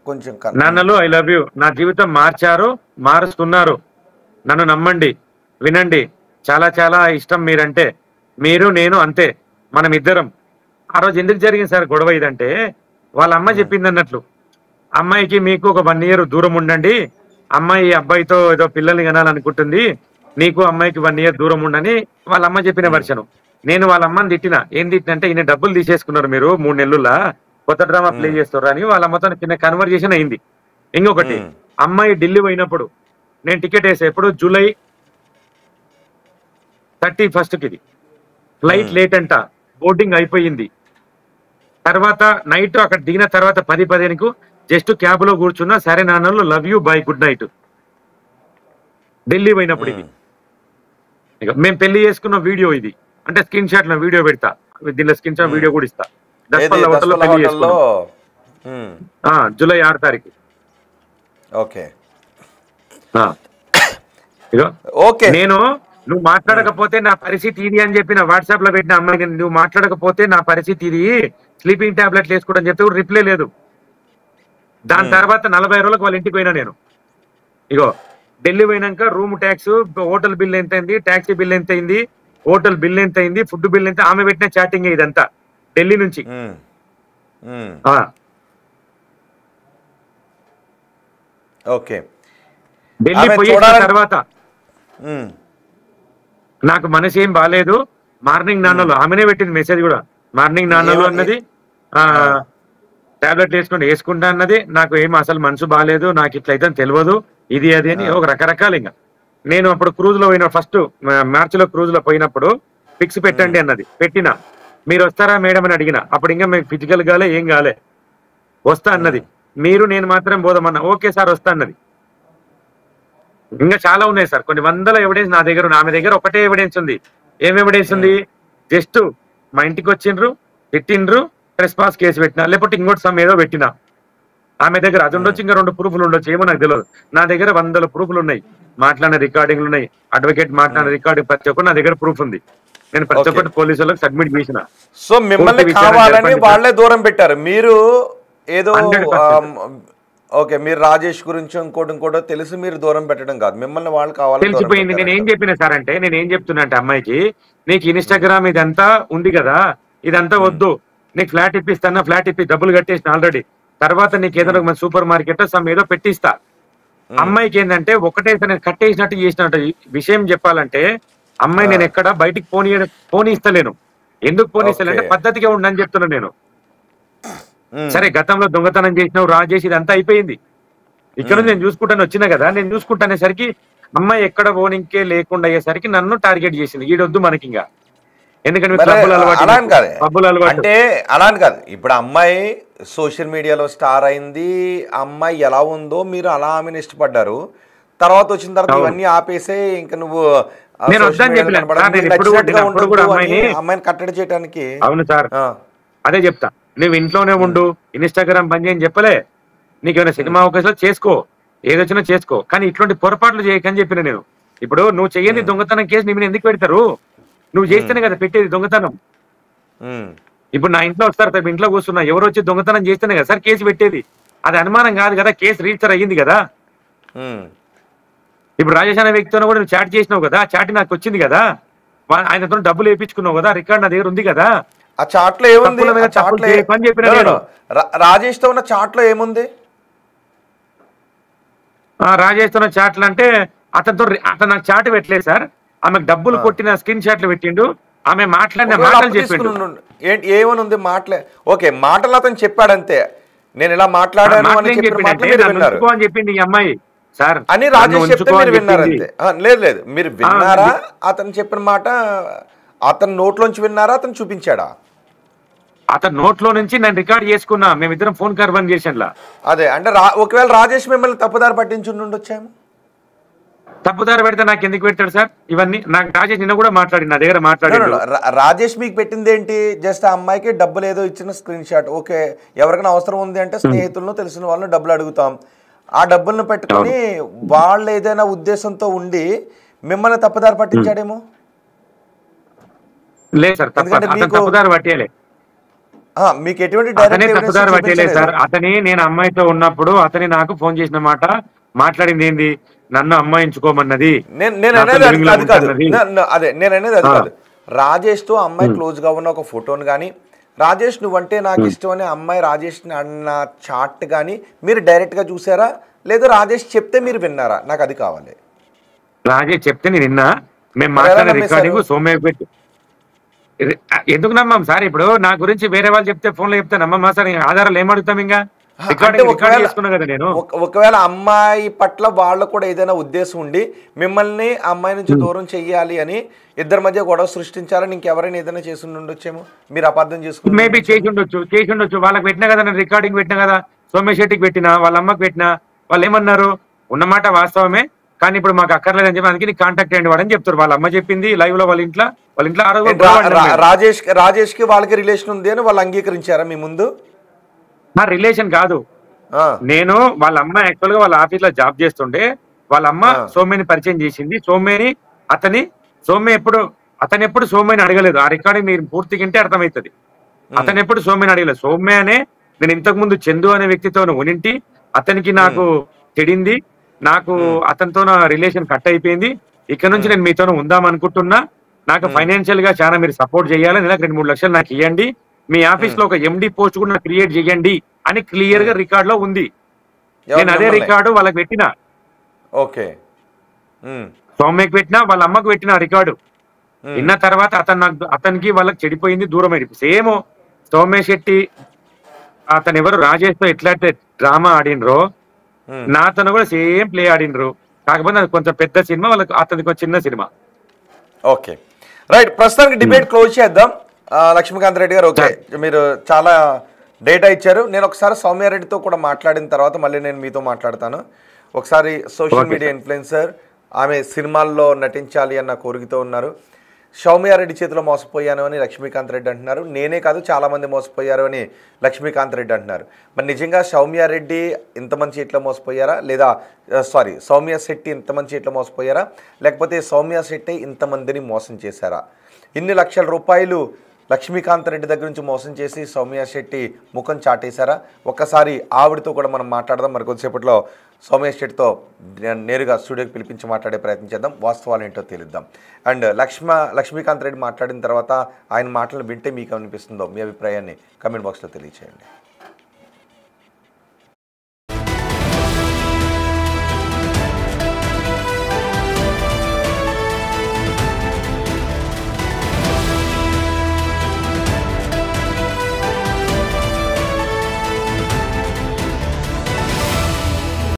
కొంచెం. నాన్నలు ఐ లవ్ యూ, నా జీవితం మార్చారు, మారుస్తున్నారు. నన్ను నమ్మండి, వినండి. చాలా చాలా ఇష్టం మీరంటే. మీరు నేను అంతే, మనం ఇద్దరం. ఆ రోజు ఎందుకు జరిగింది సార్ గొడవ ఇదంటే, వాళ్ళ అమ్మ చెప్పింది అన్నట్లు. అమ్మాయికి మీకు ఒక 1 year దూరం ఉండండి, అమ్మాయి అబ్బాయితో ఏదో పిల్లల్ని కనాలనుకుంటుంది, నీకు అమ్మాయికి 1 year దూరం ఉండని వాళ్ళ అమ్మ చెప్పిన వర్షను. నేను వాళ్ళ అమ్మని తిట్టిన. ఏం తిట్టినంటే, ఈయన డబ్బులు తీసేసుకున్నారు మీరు 3 నెలల్లో, కొత్త డ్రామా ప్లే చేస్తారు అని వాళ్ళ అమ్మతో చిన్న కన్వర్జేషన్ అయింది. ఇంకొకటి, అమ్మాయి ఢిల్లీ పోయినప్పుడు నేను టికెట్ వేసా. ఎప్పుడు? జూలై 31st ఇది ఫ్లైట్ లేట్ అంట, బోర్డింగ్ అయిపోయింది. తర్వాత నైట్ అక్కడ దిగిన తర్వాత 10:15కు జస్ట్ క్యాబ్ లో కూర్చున్నా, సరే నాన్నలు love you by good night. Delhi పోయినప్పుడు ఇది. ఇక మేము పెళ్లి చేసుకున్న వీడియో ఇది, అంటే స్క్రీన్ షాట్ లో వీడియో పెడతా, దీనిలో స్క్రీన్ షాట్ వీడియో కూడా ఇస్తా. దస్పల్ల హోటల్లో పెళ్లి చేసుకున్నాం, జూలై 6 తారీఖు. Okay okay. నేను నువ్వు మాట్లాడకపోతే నా పరిస్థితి ఇది అని చెప్పిన వాట్సాప్ లో పెట్టిన అమ్మాయికి, నువ్వు మాట్లాడకపోతే నా పరిస్థితి ఇది, స్లీపింగ్ టాబ్లెట్లు వేసుకోవడం చెప్తే కూడా రిప్లై లేదు. దాని తర్వాత 40 రోజులకు వాళ్ళ ఇంటికి పోయినా నేను. ఇగో ఢిల్లీ పోయినాక రూమ్ ట్యాక్స్, హోటల్ బిల్ ఎంత అయింది, టాక్సీ బిల్ ఎంత అయింది, హోటల్ బిల్ ఎంత అయింది, ఫుడ్ బిల్ ఎంత, ఆమె పెట్టిన చాటింగ్ ఇదంతా ఢిల్లీ నుంచి. ఓకే. ఢిల్లీ పోయిన తర్వాత నాకు మనసు ఏం బాగాలేదు. మార్నింగ్ నాన్నలు ఆమెనే పెట్టింది మెసేజ్ కూడా, మార్నింగ్ నాన్నలు అన్నది టాబ్లెట్ వేసుకుంటా అన్నది. నాకు ఏం అసలు మనసు బాగాలేదు, నాకు ఇట్లయితే తెలియదు, ఇది అది అని ఒక రకరకాలు. ఇంకా నేను అప్పుడు క్రూజ్ లో పోయిన, ఫస్ట్ మార్చ్ లో క్రూజ్ లో పోయినప్పుడు ఫిక్స్ పెట్టండి అన్నది, పెట్టినా. మీరు వస్తారా మేడం అని అడిగిన, అప్పుడు ఇంకా మీకు ఫిజికల్ గాలే ఏం కాలే, వస్తా అన్నది. మీరు నేను మాత్రం పోదామన్నా, ఓకే సార్ వస్తా అన్నది. ఇంకా చాలా ఉన్నాయి సార్, కొన్ని వందల ఎవిడెన్స్ నా దగ్గర. ఆమె దగ్గర ఒకటే ఎవిడెన్స్ ఉంది. ఏం ఎవిడెన్స్ ఉంది? జస్ట్ మా ఇంటికి వచ్చిండ్రు, తిట్టిండ్రు, ట్రెస్పాస్ కేసు పెట్టినా, లేకపోతే ఇంకోటి సమ్ ఏదో పెట్టినా. ఆమె దగ్గర అది ఉండొచ్చు, ఇంకా 2 ప్రూఫ్లు ఉండొచ్చు, ఏమో నాకు తెలియదు. నా దగ్గర 100 ప్రూఫ్లు ఉన్నాయి, మాట్లాడిన రికార్డింగ్లు ఉన్నాయి, అడ్వకేట్ మాట్లాడిన రికార్డింగ్, ప్రతి ఒక్కరు నా దగ్గర ప్రూఫ్ ఉంది. నేను ప్రతి ఒక్కటి పోలీసులకు సబ్మిట్ చేసిన. సో మిమ్మల్ని కావాలని వాళ్ళే దూరం పెట్టారు, మీరు ఏదో ఓకే, మీరు రాజేష్ గురించి ఇంకోటో తెలిసి మీరు దూరం పెట్టడం కాదు, మిమ్మల్ని వాళ్ళు కావాలి తెలిసిపోయింది. నేను ఏం చెప్పిన సార్ అంటే, నేను ఏం చెప్తున్నా అంటే అమ్మాయికి, నీకు ఇన్స్టాగ్రామ్ ఇదంతా ఉంది కదా, ఇదంతా వద్దు, నీకు ఫ్లాట్ ఇప్పిస్తానా, ఫ్లాట్ ఇప్పి డబ్బులు కట్టేసిన ఆల్రెడీ, తర్వాత నీకు ఏదైనా మన సూపర్ మార్కెట్ సమ్ ఏదో పెట్టిస్తా. అమ్మాయికి ఏంటంటే ఒకటే నేను కట్టేసినట్టు చేసినట్టు విషయం చెప్పాలంటే, అమ్మాయి నేను ఎక్కడ బయటికి పోనీస్తలేను. ఎందుకు పోనీస్తలేంటే పద్ధతిగా ఉండని చెప్తున్నా నేను. సరే గతంలో దొంగతనం చేసినావు, రాజేష్, ఇదంతా అయిపోయింది. ఇక్కడ నేను చూసుకుంటాను వచ్చినా కదా, నేను చూసుకుంటానేసరికి అమ్మాయి ఎక్కడ పోనీకే లేకుండా అయ్యేసరికి నన్ను టార్గెట్ చేసింది. ఈడొద్దు మనకి ఇంకా, ఎందుకంటే అంటే అలా అని కాదు. ఇప్పుడు అమ్మాయి సోషల్ మీడియాలో స్టార్ అయింది, అమ్మాయి ఎలా ఉందో మీరు అలా ఆమెను ఇష్టపడ్డారు. తర్వాత వచ్చిన తర్వాత ఇవన్నీ ఆపేసే ఇంకా నువ్వు అమ్మాయిని కట్టడి చేయడానికి. అవును సార్, అదే చెప్తా. నువ్వు ఇంట్లోనే ఉండు, ఇన్స్టాగ్రామ్ బంద్ చేయని చెప్పలే. నీకేమైనా సినిమా అవకాశాలు చేసుకో, ఏదొచ్చినా చేసుకో, కానీ ఇట్లాంటి పొరపాట్లు చేయకని చెప్పిన నేను. ఇప్పుడు నువ్వు చెయ్యని దొంగతనం కేసు నీ మీద ఎందుకు పెడతారు? నువ్వు చేస్తేనే కదా పెట్టేది దొంగతనం. ఇప్పుడు నా ఇంట్లో వస్తారు, ఇంట్లో కూర్చున్నా, ఎవరు వచ్చి దొంగతనం చేస్తేనే కదా సార్ కేసు పెట్టేది. అది అనుమానం కాదు కదా, కేసు రిజిస్టర్ అయ్యింది కదా. ఇప్పుడు రాజేష్ అనే వ్యక్తితో కూడా నువ్వు చాట్ చేసినావు కదా, చాట్ నాకు వచ్చింది కదా, ఆయనతో డబ్బులు వేయించుకున్నావు కదా, రికార్డ్ నా దగ్గర ఉంది కదా. ఆ చాట్ లో ఏముంది? రాజేష్ తో ఉన్న చాట్ లో ఏముంది? రాజేష్ తో ఉన్న చాట్లు అంటే అతను నాకు చాట్ పెట్టలేదు సార్, ఆమెకు డబ్బులు కొట్టిన స్క్రీన్ షాట్లు పెట్టిండు, ఆమె మాట్లాడిన మాటలు చెప్పిండు. ఏమని ఉంది మాటలే? ఓకే, మాటలు అతను చెప్పాడంతే, నేను ఇలా మాట్లాడాను అని చెప్పింది ఈ అమ్మాయి సార్ అని రాజేష్ చెప్తే మీరు విన్నారు అంతే. లేదు మీరు విన్నారా? అతను చెప్పిన మాట అతను నోట్లోంచి విన్నారా, అతను చూపించాడా? అతను నోట్లో నుంచి నేను రికార్డ్ చేసుకున్నా, మేమిద్దరం ఫోన్ కన్వర్సేషన్ లా. అదే అంటే ఒకవేళ రాజేష్ మిమ్మల్ని తప్పుదారి పట్టించుండొచ్చేమో. తప్పుదారి పెడితే నాకు ఎందుకు పెడతాడు సార్ ఇవన్నీ? నాకు రాజేష్ నిన్న కూడా మాట్లాడి నా దగ్గర మాట్లాడాడు. రాజేష్ మీకు పెట్టింది ఏంటి? జస్ట్ ఆ అమ్మాయికి డబ్బులు ఏదో ఇచ్చిన స్క్రీన్ షాట్. ఓకే, ఎవరికైనా అవసరం ఉంది అంటే స్నేహితులను తెలిసిన వాళ్ళని డబ్బులు అడుగుతాం, ఆ డబ్బులను పెట్టుకుని వాళ్ళు ఏదైనా ఉద్దేశంతో ఉండి మిమ్మల్ని తప్పుదారి పట్టించాడేమో. లేదు సార్, తప్పుదారి పట్టేయలే, మీకు ఎటువంటి తప్పుదారి పట్టేయలేదు సార్. అతని నేను అమ్మాయితో ఉన్నప్పుడు అతని నాకు ఫోన్ చేసిన మాట మాట్లాడింది ఏంది, నన్ను అమ్మాయించుకోమన్నది. నేను అనేది అది కాదు. రాజేష్ తో అమ్మాయి క్లోజ్ గా ఉన్న ఒక ఫోటోని కానీ, రాజేష్ నువ్వంటే నాకు ఇష్టం అనే అమ్మాయి రాజేష్ అన్న చాట్ కానీ మీరు డైరెక్ట్ గా చూసారా, లేదా రాజేష్ చెప్తే మీరు విన్నారా? నాకు అది కావాలి. రాజేష్ చెప్తే నేను విన్నా, మేము మాట్లాడే రికార్డింగ్ సోమే పెట్టి. ఎందుకు నమ్మం సార్? ఇప్పుడు నా గురించి వేరే వాళ్ళు చెప్తే ఫోన్లో చెప్తే నమ్మమ్మా సార్? ఆధారాలు ఏమడుగుతాం? ఇంకా అంటే ఒకవేళ అమ్మాయి పట్ల వాళ్ళు కూడా ఏదైనా ఉద్దేశం ఉండి మిమ్మల్ని అమ్మాయి నుంచి దూరం చెయ్యాలి అని ఇద్దరి మధ్య గొడవ సృష్టించాలని ఇంకెవరైనా ఏదైనా చేసి ఉండొచ్చేమో, మీరు అపార్థం చేసుకుని మేబీ చేసి ఉండొచ్చు. వాళ్ళకి పెట్టినా కదా, నేను రికార్డింగ్ పెట్టినా కదా, సోమేష్ శెట్టికి పెట్టినా, వాళ్ళ అమ్మకి పెట్టినా. వాళ్ళు ఏమన్నారు, ఉన్నమాట వాస్తవమే కానీ ఇప్పుడు మాకు అక్కర్లేదని చెప్పి అందుకే నీకు కాంటాక్ట్ అయ్యండి వాడని చెప్తారు. వాళ్ళ అమ్మ చెప్పింది లైవ్ లో, వాళ్ళ ఇంట్లో రాజేష్ కి వాళ్ళకి రిలేషన్ ఉంది అని వాళ్ళు అంగీకరించారా మీ ముందు? నా రిలేషన్ కాదు, నేను వాళ్ళ అమ్మ యాక్చువల్ గా వాళ్ళ ఆఫీస్ లో జాబ్ చేస్తుండే, వాళ్ళ అమ్మ సౌమ్యని పరిచయం చేసింది. అతను ఎప్పుడు సౌమ్యని అడగలేదు. ఆ రికార్డింగ్ మీరు పూర్తిగా వింటే అర్థమవుతుంది. అతను ఎప్పుడు సౌమ్యని అడగలేదు. సౌమ్యనే నేను ఇంతకు ముందు చందు అనే వ్యక్తితో ఉనింటి, అతనికి నాకు చెడింది, నాకు అతనితో నా రిలేషన్ కట్ అయిపోయింది. ఇక్కడ నుంచి నేను మీతో ఉందాం అనుకుంటున్నా, నాకు ఫైనాన్షియల్ గా చాలా మీరు సపోర్ట్ చేయాలి, నెలకు 2-3 లక్షలు నాకు ఇవ్వండి, మీ ఆఫీస్ లో ఒక ఎండి పోస్ట్ కూడా నాకు క్రియేట్ చేయండి అని క్లియర్ గా రికార్డ్ లో ఉంది. నేను అదే రికార్డు వాళ్ళకి పెట్టినా, సౌమ్యకి పెట్టినా, వాళ్ళ అమ్మకు పెట్టిన రికార్డు విన్న తర్వాత అతనికి వాళ్ళకి చెడిపోయింది, దూరం అయిపోయింది. సేమ్ సౌమ్య శెట్టి అతను ఎవరు రాజేష్ తో ఎట్లయితే డ్రామా ఆడినరో నాతను కూడా సేమ్ ప్లే ఆడినరు. కాకపోతే అది కొంచెం పెద్ద సినిమా, వాళ్ళకి అతనికి కొంచెం చిన్న సినిమా. ఓకే రైట్, ప్రస్తుతానికి డిబేట్ క్లోజ్ చేద్దాం. లక్ష్మీకాంత్ రెడ్డి గారు, ఓకే మీరు చాలా డేటా ఇచ్చారు. నేను ఒకసారి సౌమ్యారెడ్డితో కూడా మాట్లాడిన తర్వాత మళ్ళీ నేను మీతో మాట్లాడతాను. ఒకసారి సోషల్ మీడియా ఇన్ఫ్లుయెన్సర్, ఆమె సినిమాల్లో నటించాలి అన్న కోరికతో ఉన్నారు. సౌమ్యారెడ్డి చేతిలో మోసపోయాను అని లక్ష్మీకాంత్ రెడ్డి అంటున్నారు. నేనే కాదు చాలామంది మోసపోయారు అని లక్ష్మీకాంత్ రెడ్డి అంటున్నారు. మరి నిజంగా సౌమ్యారెడ్డి ఇంతమంది చేతిలో మోసపోయారా, లేదా సౌమ్య శెట్టి ఇంతమంది చేతిలో మోసపోయారా, లేకపోతే సౌమ్య శెట్టి ఇంతమందిని మోసం చేశారా? ఇన్ని లక్షల రూపాయలు లక్ష్మీకాంత్ రెడ్డి దగ్గర నుంచి మోసం చేసి సౌమ్య శెట్టి ముఖం చాటేశారా? ఒక్కసారి ఆవిడతో కూడా మనం మాట్లాడదాం. మరి కొద్దిసేపట్లో సౌమ్య శెట్టితో నేరుగా స్టూడియోకి పిలిపించి మాట్లాడే ప్రయత్నం చేద్దాం, వాస్తవాలు ఏంటో తెలుద్దాం. అండ్ లక్ష్మీకాంత్ రెడ్డి మాట్లాడిన తర్వాత ఆయన మాటలను వింటే మీకు అనిపిస్తుందో మీ అభిప్రాయాన్ని కమెంట్ బాక్స్లో తెలియచేయండి.